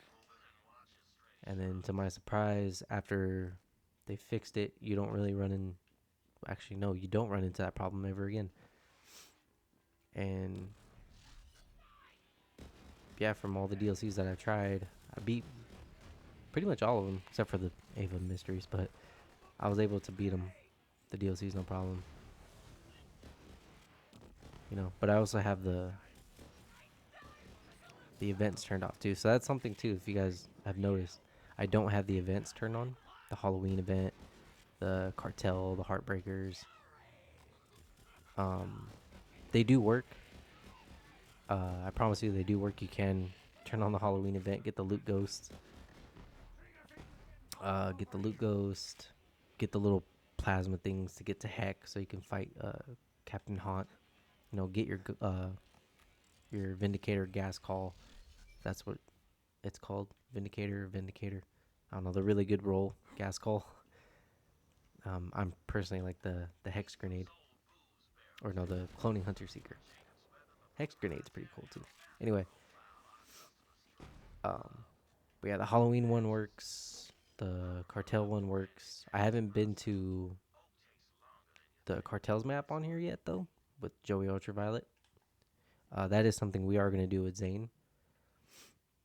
And then to my surprise, after they fixed it, you don't really run in. Actually, no, you don't run into that problem ever again. And yeah, from all the DLCs that I've tried, I beat pretty much all of them except for the Ava mysteries, but I was able to beat them. The DLCs, no problem. But I also have the events turned off too. So that's something too. If you guys I've noticed I don't have the events turned on. The Halloween event, the cartel, the heartbreakers. Um, they do work. I promise you, they do work. You can turn on the Halloween event, get the loot ghost, get the little plasma things to get to Heck, so you can fight Captain Haunt. You know, get your Vindicator gas call. That's what it's called, Vindicator. I don't know, the really good roll gas call. I'm personally like the Hex grenade, or no, the cloning hunter seeker. Hex grenade's pretty cool too. Anyway, um, but yeah, the Halloween one works. The cartel one works. I haven't been to the cartel's map on here yet though, with Joey Ultraviolet. That is something we are gonna do with Zane,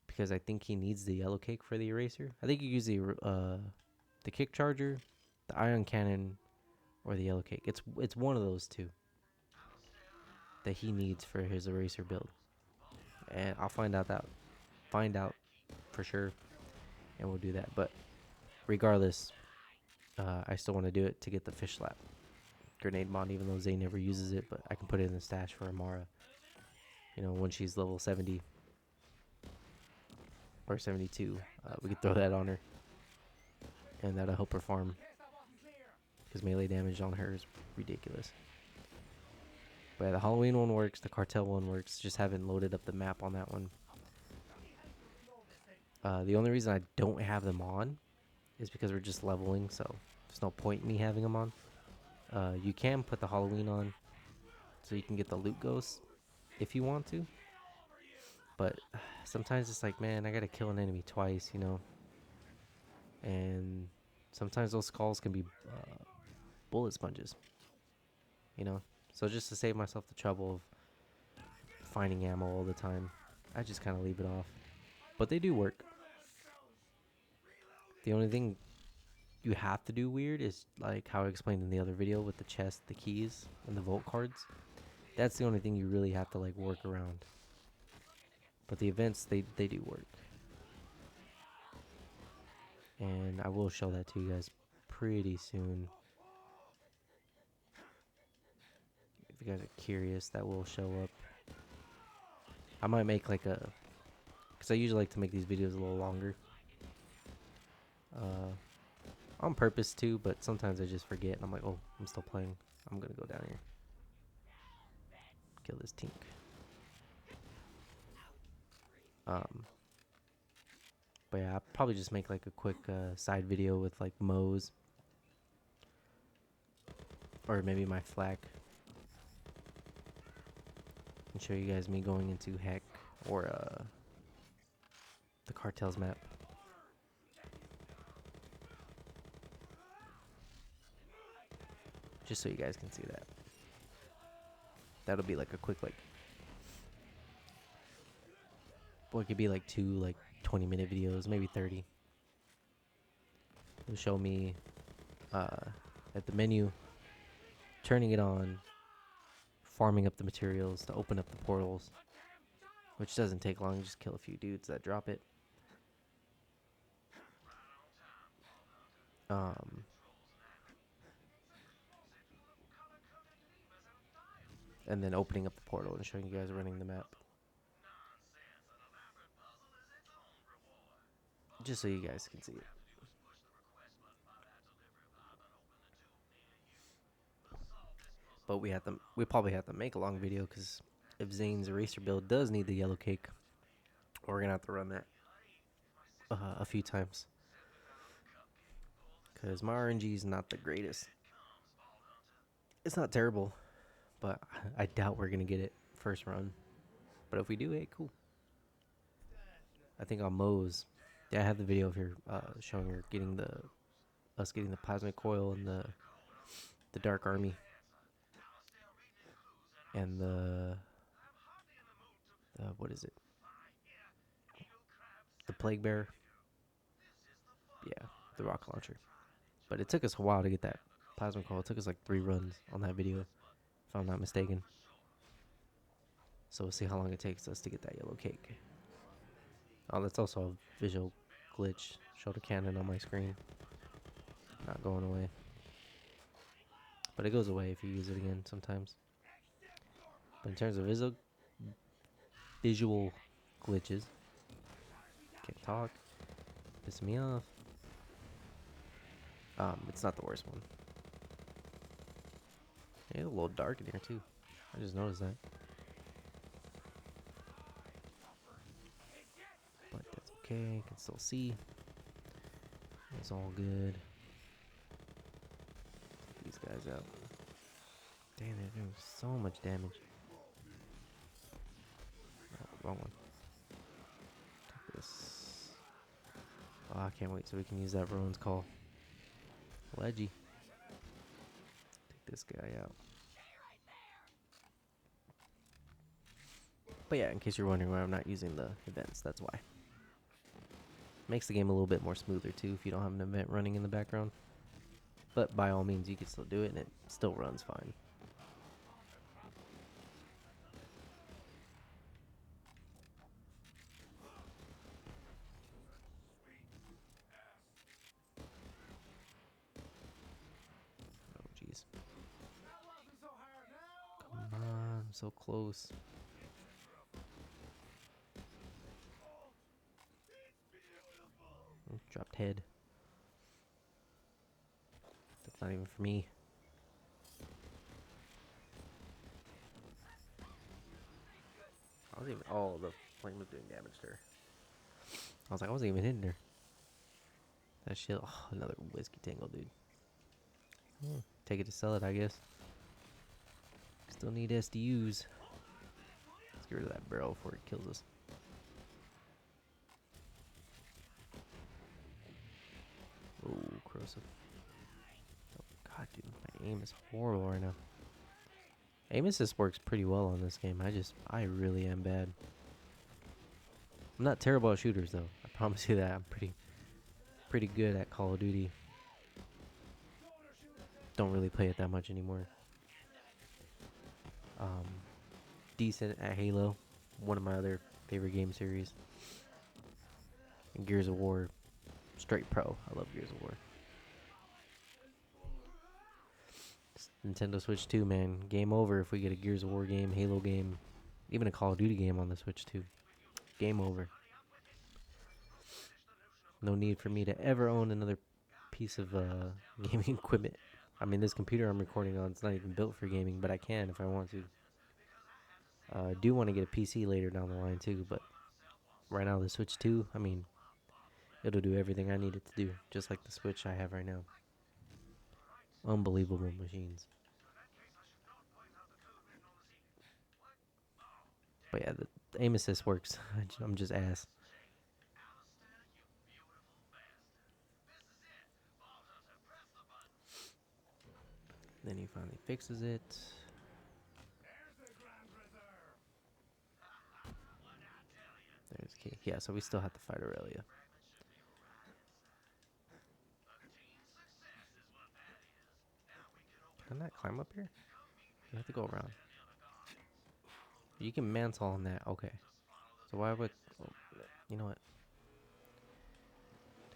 because I think he needs the yellow cake for the eraser. I think you use the kick charger, the ion cannon, or the yellow cake. It's one of those two that he needs for his eraser build, and I'll find out for sure, and we'll do that. But regardless, I still want to do it to get the fish slap grenade mod, even though Zay never uses it. But I can put it in the stash for Amara. You know, when she's level 70 or 72, we could throw that on her, and that'll help her farm, because melee damage on her is ridiculous. But yeah, the Halloween one works, the cartel one works. Just haven't loaded up the map on that one. The only reason I don't have them on is because we're just leveling, so there's no point in me having them on. You can put the Halloween on, so you can get the loot ghost if you want to. But sometimes it's like, man, I gotta kill an enemy twice, you know. And sometimes those skulls can be bullet sponges, you know. So just to save myself the trouble of finding ammo all the time, I just kind of leave it off. But they do work. The only thing you have to do weird is like how I explained in the other video with the chest, the keys, and the vault cards. That's the only thing you really have to like work around. But the events, they do work. And I will show that to you guys pretty soon. If you guys are curious, that will show up. I might make like a, because I usually like to make these videos a little longer. On purpose too, but sometimes I just forget and I'm like, oh, I'm still playing. I'm gonna go down here. Kill this tink. But yeah, I'll probably just make like a quick side video with like Moe's, or maybe my flak, and show you guys me going into Heck or the cartel's map. Just so you guys can see that. That'll be like a quick like, well, it could be like 2 like 20-minute videos, maybe 30. It'll show me at the menu, turning it on, farming up the materials to open up the portals, which doesn't take long. Just kill a few dudes that drop it. And then opening up the portal and showing you guys running the map, just so you guys can see it. But we probably have to make a long video, because if Zane's eraser build does need the yellow cake, we're gonna have to run that a few times, because my RNG is not the greatest. It's not terrible, but I doubt we're gonna get it first run. But if we do, hey, cool. I think on Moe's, yeah, I have the video of her showing her getting us getting the plasmic coil and the dark army and the what is it? The plague bear. Yeah, the rocket launcher. But it took us a while to get that plasma coil. It took us like 3 runs on that video, if I'm not mistaken. So we'll see how long it takes us to get that yellow cake. Oh, that's also a visual glitch. Showed a cannon on my screen. Not going away. But it goes away if you use it again sometimes. But in terms of visual glitches, can't talk. Piss me off. It's not the worst one. It's a little dark in here too. I just noticed that. But that's okay. I can still see. It's all good. Take these guys out. Damn, they're doing so much damage. Oh, wrong one. Take this. Oh, I can't wait so we can use that Rowan's Call. Leggy. Take this guy out. But yeah, in case you're wondering why I'm not using the events, that's why. Makes the game a little bit more smoother too if you don't have an event running in the background. But by all means, you can still do it and it still runs fine. Oh, jeez. Come on, so close. Dropped head. That's not even for me. I wasn't even. Oh, the flame was doing damage to her. I was like, I wasn't even hitting her. That shit. Oh, another whiskey tangle, dude. Take it to sell it, I guess. Still need SDUs. Let's get rid of that barrel before it kills us. Oh, corrosive. Oh, God, dude. My aim is horrible right now. Aim assist works pretty well on this game. I really am bad. I'm not terrible at shooters, though. I promise you that. I'm pretty good at Call of Duty. Don't really play it that much anymore. Decent at Halo. One of my other favorite game series. And Gears of War. Straight pro. I love Gears of War. Nintendo Switch 2, man. Game over if we get a Gears of War game, Halo game, even a Call of Duty game on the Switch 2. Game over. No need for me to ever own another piece of gaming equipment. I mean, this computer I'm recording on, it's not even built for gaming, but I can if I want to. I do want to get a PC later down the line too, but right now the Switch 2, I mean, it'll do everything I need it to do, just like the Switch I have right now. Unbelievable machines. But yeah, the aim assist works. I'm just ass. Then he finally fixes it. There's the key. Yeah, so we still have to fight Aurelia. Can I not climb up here? You have to go around. You can mantle on that. Okay. So why would... Oh, you know what?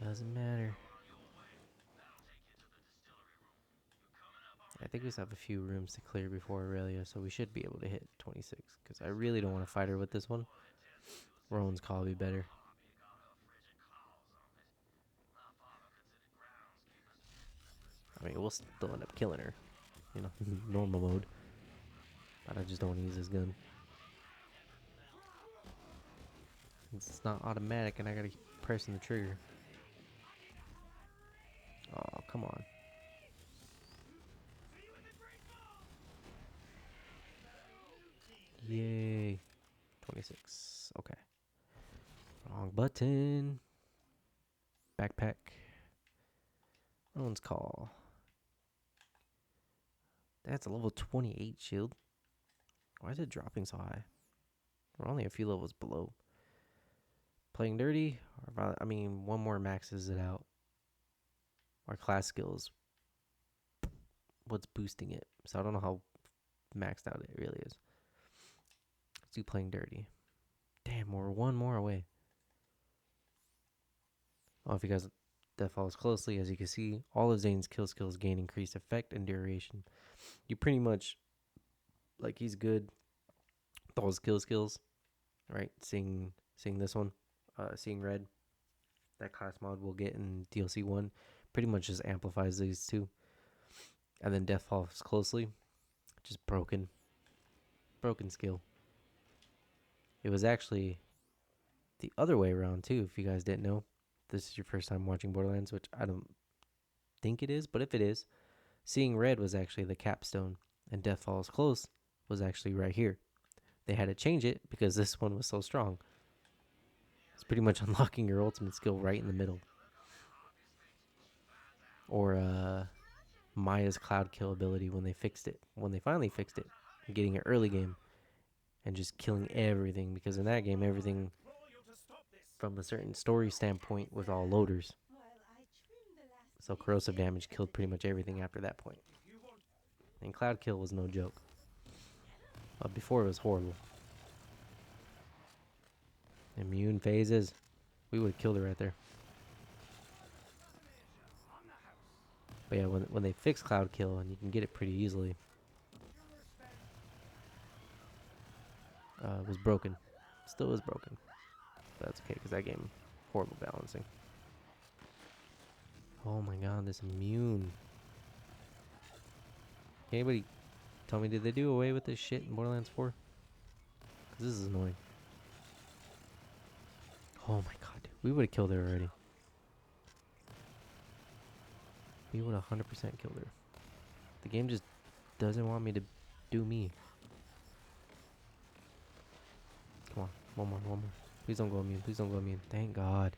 Doesn't matter. I think we still have a few rooms to clear before Aurelia, so we should be able to hit 26. Because I really don't want to fight her with this one. Rowan's Call will be better. I mean, we'll still end up killing her. You know, normal mode. But I just don't want to use this gun. It's not automatic and I gotta keep pressing the trigger. Oh, come on. Yay. 26. Okay. Wrong button. Backpack. Rowan's Call. That's a level 28 shield. Why is it dropping so high? We're only a few levels below. Playing dirty? Or I mean, one more maxes it out. Our class skills. What's boosting it? So I don't know how maxed out it really is. Let's do playing dirty. Damn, we're one more away. If you guys that follows closely, as you can see, all of Zane's kill skills gain increased effect and duration. You pretty much, like, he's good with all his kill skills, right? Seeing this one, seeing red, that class mod we'll get in DLC 1, pretty much just amplifies these two. And then Death follows closely, just broken skill. It was actually the other way around too, if you guys didn't know. This is your first time watching Borderlands, which I don't think it is, but if it is, seeing red was actually the capstone, and Death Follows Close was actually right here. They had to change it because this one was so strong. It's pretty much unlocking your ultimate skill right in the middle. Or Maya's cloud kill ability when they fixed it. When they finally fixed it, getting an early game and just killing everything, because in that game everything from a certain story standpoint was all loaders. So corrosive damage killed pretty much everything after that point. And cloud kill was no joke. Before it was horrible. Immune phases. We would have killed her right there. But yeah, when they fix cloud kill, and you can get it pretty easily, it was broken. Still is broken. But that's okay, because that game, horrible balancing. Oh my god, this immune. Anybody tell me, did they do away with this shit in Borderlands 4? Because this is annoying. Oh my god, dude. We would have killed her already. We would have 100% killed her. The game just doesn't want me to do me. Come on, one more. Please don't go immune, please don't go immune. Thank god.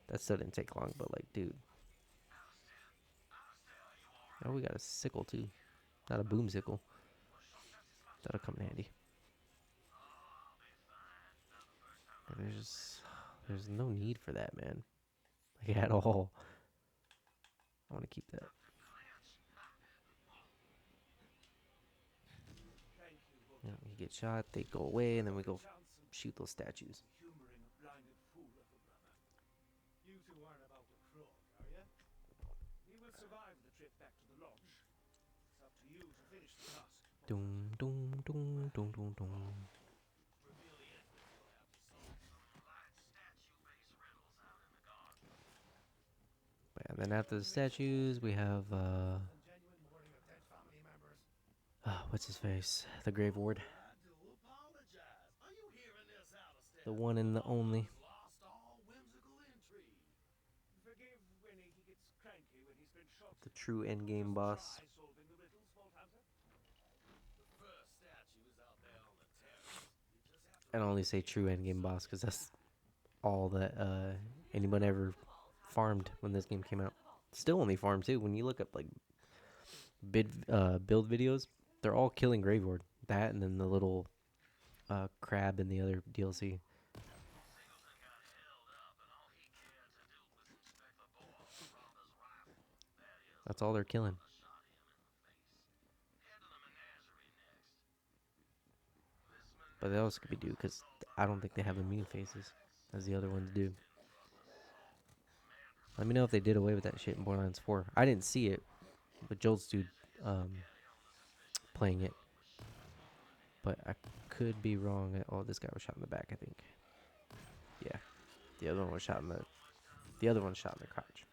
That still didn't take long, but like, dude. Oh, we got a sickle too. Not a boom sickle. That'll come in handy. There's no need for that, man. Like, at all. I want to keep that. You know, you get shot, they go away, and then we go shoot those statues. You two aren't about to croak, are you? We will survive the trip back to the lodge. It's up to you to finish the task. Doom, doom, doom, doom, doom, doom. And then after the statues, we have what's his face? The Grave Ward. The one and the only. The true endgame boss. I don't only say true endgame boss because that's all that anyone ever farmed when this game came out. Still only farmed too. When you look up like build videos, they're all killing Grave Ward. That and then the little crab in the other DLC. That's all they're killing. But they also could be due because I don't think they have immune phases as the other ones do. Let me know if they did away with that shit in Borderlands 4. I didn't see it, but Joel's dude playing it. But I could be wrong. Oh, this guy was shot in the back, I think. Yeah, the other one was shot in the other one shot in the crotch.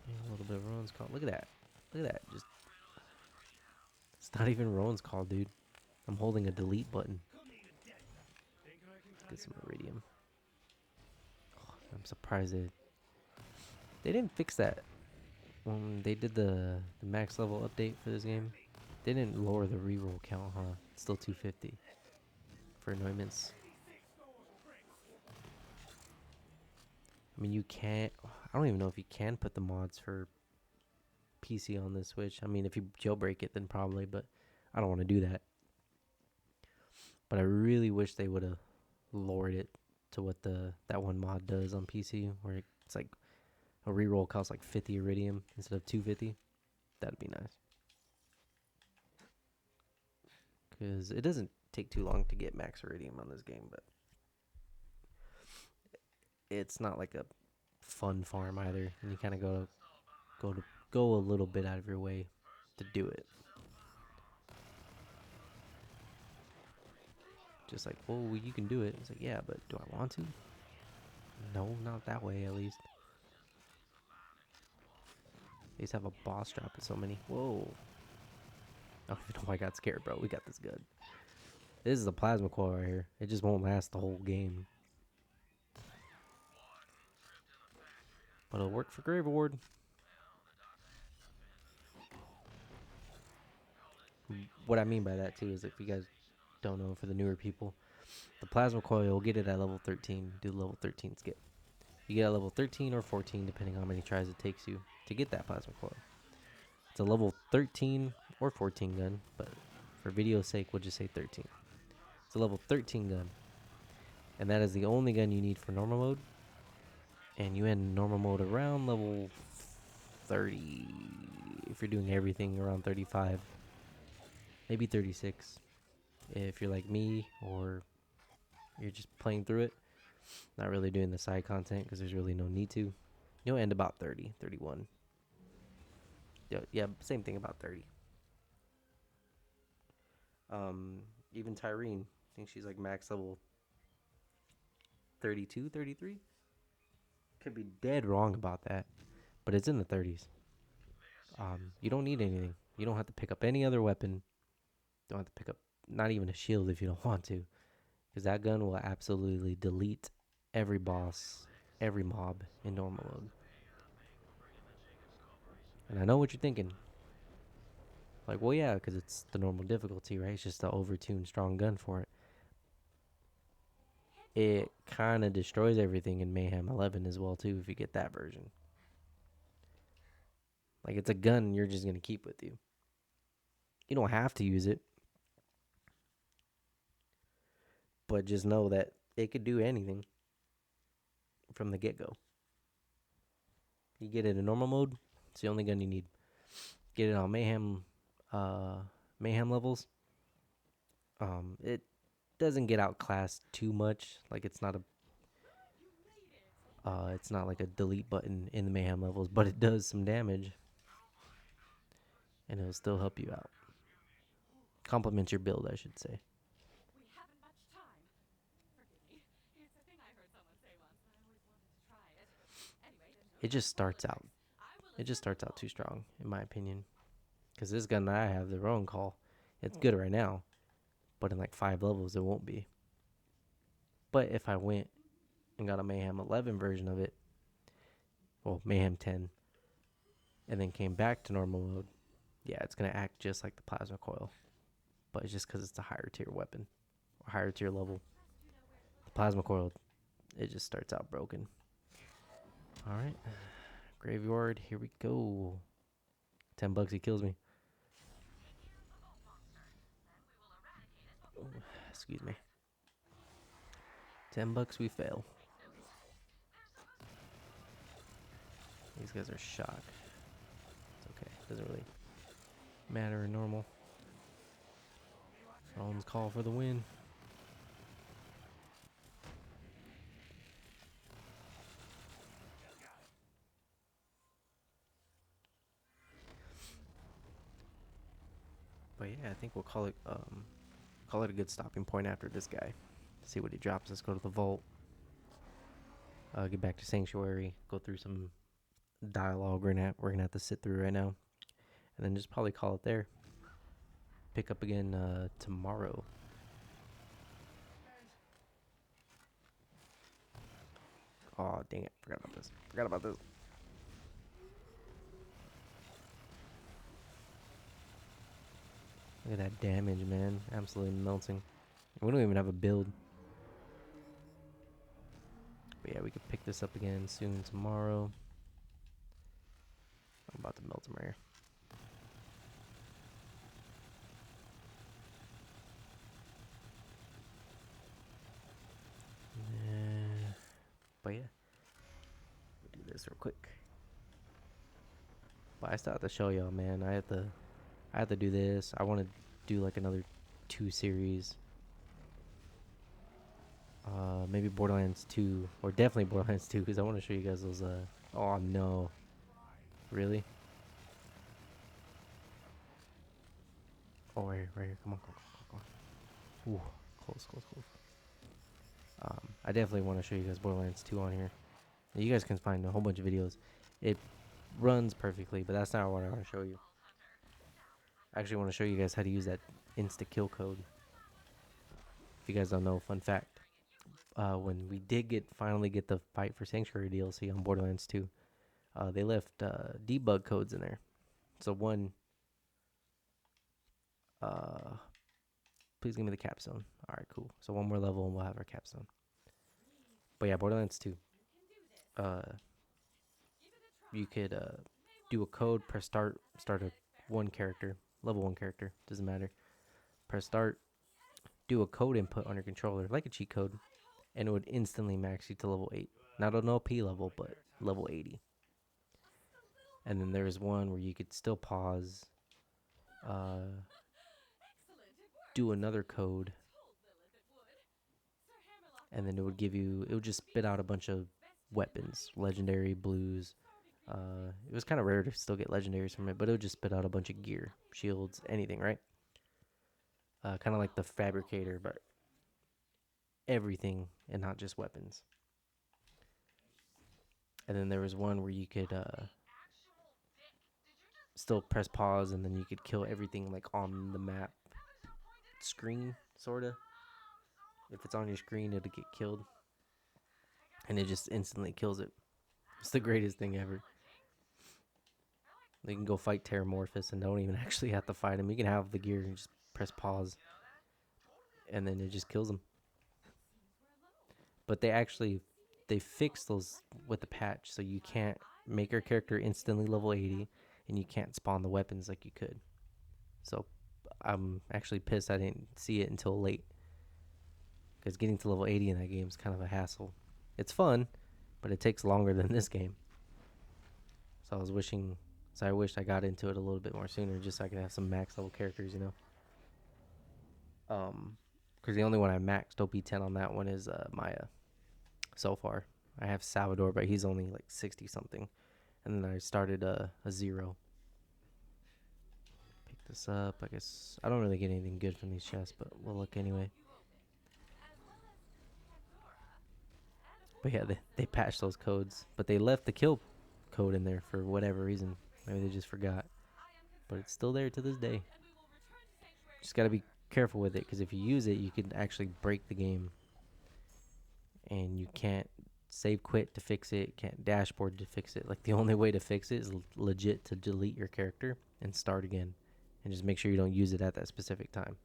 A little bit of Rowan's call. Look at that. Look at that. Just it's not even Rowan's call, dude. I'm holding a delete button. Get some iridium. Oh, I'm surprised they didn't fix that when they did the max level update for this game. They didn't lower the reroll count, huh? It's still 250 for anointments. I mean, you can't. I don't even know if you can put the mods for PC on this Switch. I mean, if you jailbreak it, then probably, but I don't want to do that. But I really wish they would have lowered it to what that one mod does on PC, where it's like a reroll costs like 50 iridium instead of 250. That'd be nice. Because it doesn't take too long to get max iridium on this game, but it's not like a fun farm either, and you kind of go a little bit out of your way to do it. Just like, oh, you can do it. It's like, yeah, but do I want to? No, not that way, at least. They just have a boss drop with so many. Whoa. I don't even know why I got scared, bro. We got this good. This is a plasma coil right here. It just won't last the whole game. But it'll work for Grave Ward. What I mean by that, too, is if you guys don't know, for the newer people, the plasma coil, you'll get it at level 13. Do the level 13 skip. You get at level 13 or 14, depending on how many tries it takes you to get that plasma coil. It's a level 13 or 14 gun, but for video's sake, we'll just say 13. It's a level 13 gun, and that is the only gun you need for normal mode. And you end normal mode around level 30, if you're doing everything around 35, maybe 36. If you're like me, or you're just playing through it, not really doing the side content because there's really no need to, you'll end about 30, 31. Yeah, same thing, about 30. Even Tyrene, I think she's like max level 32, 33. Could be dead wrong about that, but it's in the 30s. You don't need anything. You don't have to pick up any other weapon. Don't have to pick up not even a shield if you don't want to, because that gun will absolutely delete every boss, every mob in normal mode. And I know what you're thinking. Like, well, yeah, because it's the normal difficulty, right? It's just the overtuned strong gun for it. It kind of destroys everything in Mayhem 11 as well, too, if you get that version. Like, it's a gun you're just going to keep with you. You don't have to use it, but just know that it could do anything from the get-go. You get it in normal mode, it's the only gun you need. Get it on mayhem levels. It doesn't get outclassed too much. Like, it's not like a delete button in the mayhem levels, but it does some damage, and it'll still help you out. Complements your build, I should say. We haven't much time. Forgive me. It's a thing I heard someone say once, and I always wanted to try it. Anyway, It just starts out. It just starts out too strong, in my opinion. Because this gun that I have, the Rowan Call, it's good right now, but in like 5 levels, it won't be. But if I went and got a Mayhem 11 version of it, well, Mayhem 10, and then came back to normal mode, yeah, it's going to act just like the Plasma Coil. But it's just because it's a higher tier weapon, or higher tier level. The Plasma Coil, it just starts out broken. Alright, Graveyard, here we go. $10, he kills me. Oh, excuse me. $10, we fail. These guys are shock. It's okay. Doesn't really matter in normal. Rollins call for the win. But yeah, I think we'll call it a good stopping point after this guy. See what he drops. Let's go to the vault. Get back to Sanctuary. Go through some dialogue we're gonna have to sit through right now, and then just probably call it there. Pick up again tomorrow. Oh dang it! Forgot about this. Look at that damage, man! Absolutely melting. We don't even have a build. But yeah, we could pick this up again soon tomorrow. I'm about to melt him right here. But yeah, we'll do this real quick. But I still have to show y'all, man. I have to do this. I want to do like another 2 series Maybe Borderlands 2, or definitely Borderlands 2, because I want to show you guys those. Oh no, really? Oh, right here. Come on, come on. Ooh, close, close, close. I definitely want to show you guys Borderlands 2 on here. You guys can find a whole bunch of videos. It runs perfectly, but that's not what I want to show you. I actually want to show you guys how to use that insta kill code. If you guys don't know, fun fact: when we did finally get the Fight for Sanctuary DLC on Borderlands 2, they left debug codes in there. So one, uh, please give me the capstone. All right, cool. So one more level and we'll have our capstone. But yeah, Borderlands 2. Uh, you could do a code, press start a one character, level 1 character, doesn't matter. Press start, do a code input on your controller, like a cheat code, and it would instantly max you to level 8. Not an OP level, but level 80. And then there's one where you could still pause, do another code, and then it would just spit out a bunch of weapons, legendary, blues. It was kind of rare to still get legendaries from it, but it would just spit out a bunch of gear, shields, anything, right? Kind of like the fabricator, but everything and not just weapons. And then there was one where you could still press pause, and then you could kill everything like on the map screen, sorta. If it's on your screen, it'll get killed, and it just instantly kills it. It's the greatest thing ever. You can go fight Terramorphous and don't even actually have to fight him. You can have the gear and just press pause, and then it just kills him. But they fixed those with the patch, so you can't make your character instantly level 80, and you can't spawn the weapons like you could. So I'm actually pissed I didn't see it until late, because getting to level 80 in that game is kind of a hassle. It's fun, but it takes longer than this game. So I wished I got into it a little bit more sooner, just so I could have some max level characters, you know. Because the only one I maxed OP10 on that one is Maya. So far, I have Salvador, but he's only like 60 something, and then I started a 0. Pick this up. I guess I don't really get anything good from these chests, but we'll look anyway. But yeah, they patched those codes, but they left the kill code in there for whatever reason. Maybe they just forgot, but it's still there to this day. Just gotta be careful with it, because if you use it, you can actually break the game, and you can't save quit to fix it, can't dashboard to fix it. Like, the only way to fix it is legit to delete your character and start again, and just make sure you don't use it at that specific time.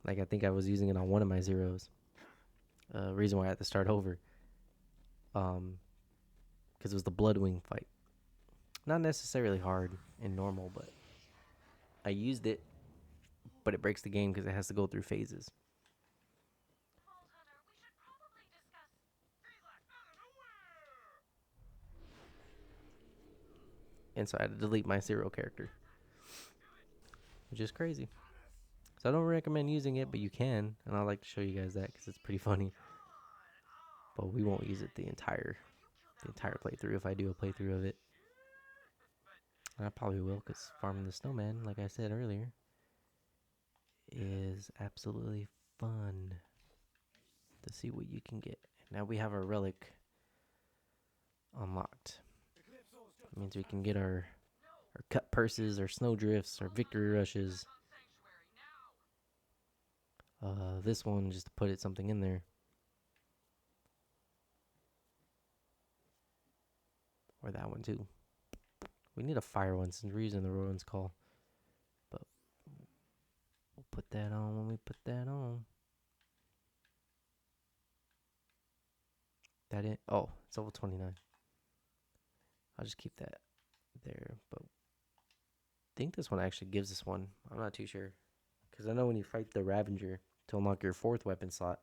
Like, I think I was using it on one of my zeros. Reason why I had to start over, because it was the Bloodwing fight. Not necessarily hard in normal, but I used it, but it breaks the game because it has to go through phases. And so I had to delete my zero character, which is crazy. So I don't recommend using it, but you can, and I like to show you guys that because it's pretty funny. But we won't use it the entire playthrough if I do a playthrough of it. And I probably will, because farming the snowman, like I said earlier, is absolutely fun to see what you can get. Now we have our relic unlocked. That means we can get our cut purses, our snow drifts, our victory rushes. This one, just to put it something in there. Or that one too. We need a fire one since we're using the Rowan's Call. But we'll put that on when we put that on. That it? Oh, it's level 29. I'll just keep that there. But I think this one actually gives us one. I'm not too sure. Because I know when you fight the Ravager to unlock your 4th weapon slot,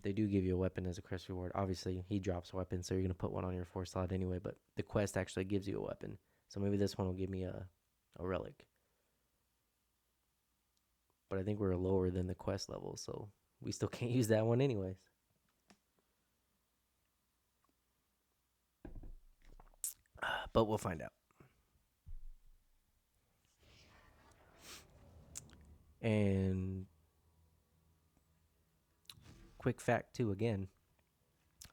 they do give you a weapon as a quest reward. Obviously, he drops a weapon, so you're going to put one on your 4th slot anyway. But the quest actually gives you a weapon. So maybe this one will give me a relic. but I think we're lower than the quest level, so we still can't use that one anyways. But we'll find out. And quick fact too, again,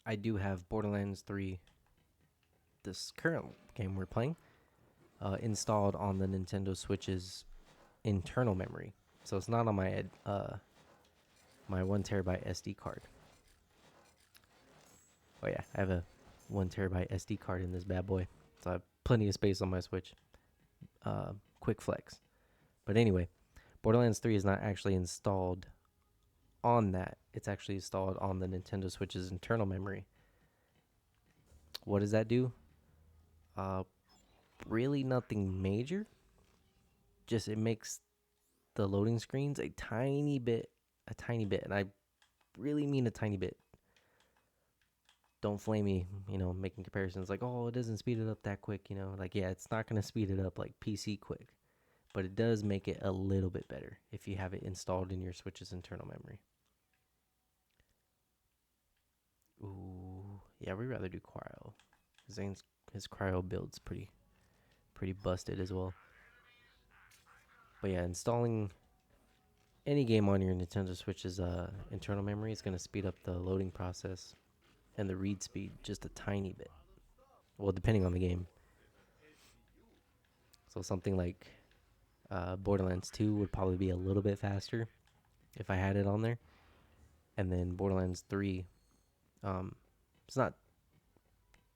I do have Borderlands 3, this current game we're playing, installed on the Nintendo Switch's internal memory. So it's not on my my 1 terabyte SD card. Oh yeah, I have a 1 terabyte SD card in this bad boy, so I have plenty of space on my Switch. Quick flex. But anyway, Borderlands 3 is not actually installed on that. It's actually installed on the Nintendo Switch's internal memory. What does that do? Uh, really nothing major. Just it makes the loading screens a tiny bit, and I really mean a tiny bit. Don't flame me, making comparisons like, oh, it doesn't speed it up that quick, like, yeah, it's not going to speed it up like PC quick, but it does make it a little bit better if you have it installed in your Switch's internal memory. Ooh, yeah, we'd rather do cryo. Zane's his cryo build's pretty busted as well. But yeah, installing any game on your Nintendo Switch's internal memory is going to speed up the loading process and the read speed just a tiny bit. Well, depending on the game. So something like Borderlands 2 would probably be a little bit faster if I had it on there. And then Borderlands 3, it's not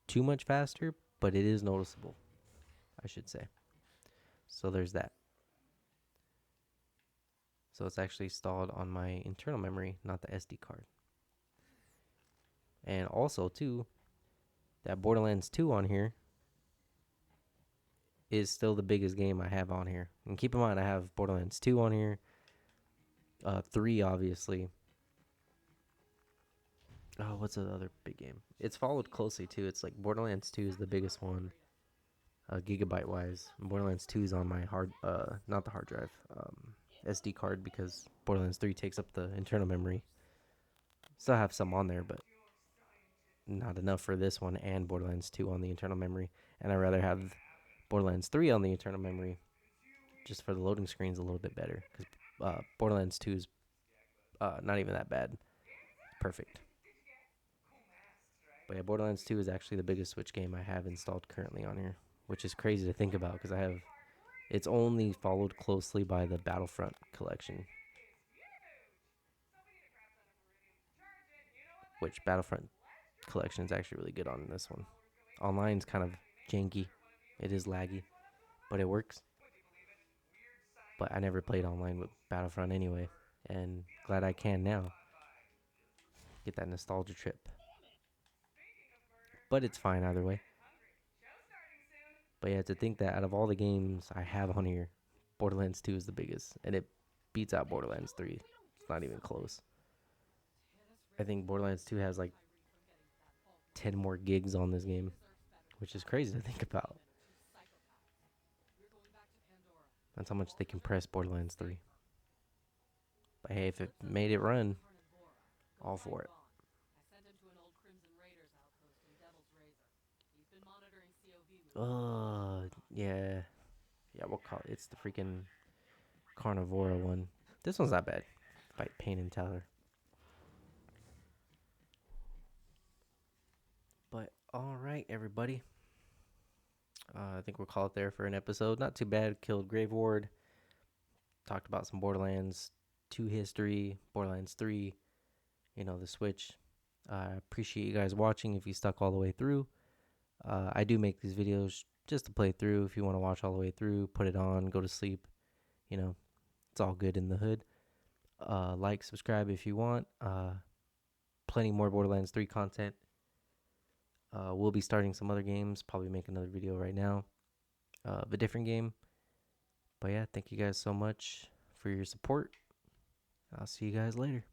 too much faster, but it is noticeable, I should say. So there's that. So it's actually installed on my internal memory, not the SD card. And also, too, that Borderlands 2 on here is still the biggest game I have on here. And keep in mind, I have Borderlands 2 on here, 3, obviously. Oh, what's the other big game? It's followed closely, too. It's like Borderlands 2 is the biggest one, gigabyte-wise. Borderlands 2 is on my not the hard drive, SD card, because Borderlands 3 takes up the internal memory. Still have some on there, but not enough for this one and Borderlands 2 on the internal memory. And I'd rather have Borderlands 3 on the internal memory just for the loading screens a little bit better. Because Borderlands 2 is not even that bad. Perfect. But yeah, Borderlands 2 is actually the biggest Switch game I have installed currently on here, which is crazy to think about because it's only followed closely by the Battlefront collection, which Battlefront collection is actually really good on this one. Online's kind of janky. It is laggy, but it works. But I never played online with Battlefront anyway, and glad I can now. Get that nostalgia trip. But it's fine either way. But yeah, to think that out of all the games I have on here, Borderlands 2 is the biggest, and it beats out Borderlands 3. It's not even close. I think Borderlands 2 has like 10 more gigs on this game, which is crazy to think about. That's how much they compress Borderlands 3. But hey, if it made it run, all for it. Yeah. Yeah, we'll call it. It's the freaking Carnivora one. This one's not bad. Fight Payne and Tyler. But alright, everybody. I think we'll call it there for an episode. Not too bad. Killed Grave Ward. Talked about some Borderlands 2 history. Borderlands 3. The Switch. I appreciate you guys watching if you stuck all the way through. I do make these videos just to play through. If you want to watch all the way through, put it on, go to sleep. It's all good in the hood. Like, subscribe if you want. Plenty more Borderlands 3 content. We'll be starting some other games. Probably make another video right now of a different game. But yeah, thank you guys so much for your support. I'll see you guys later.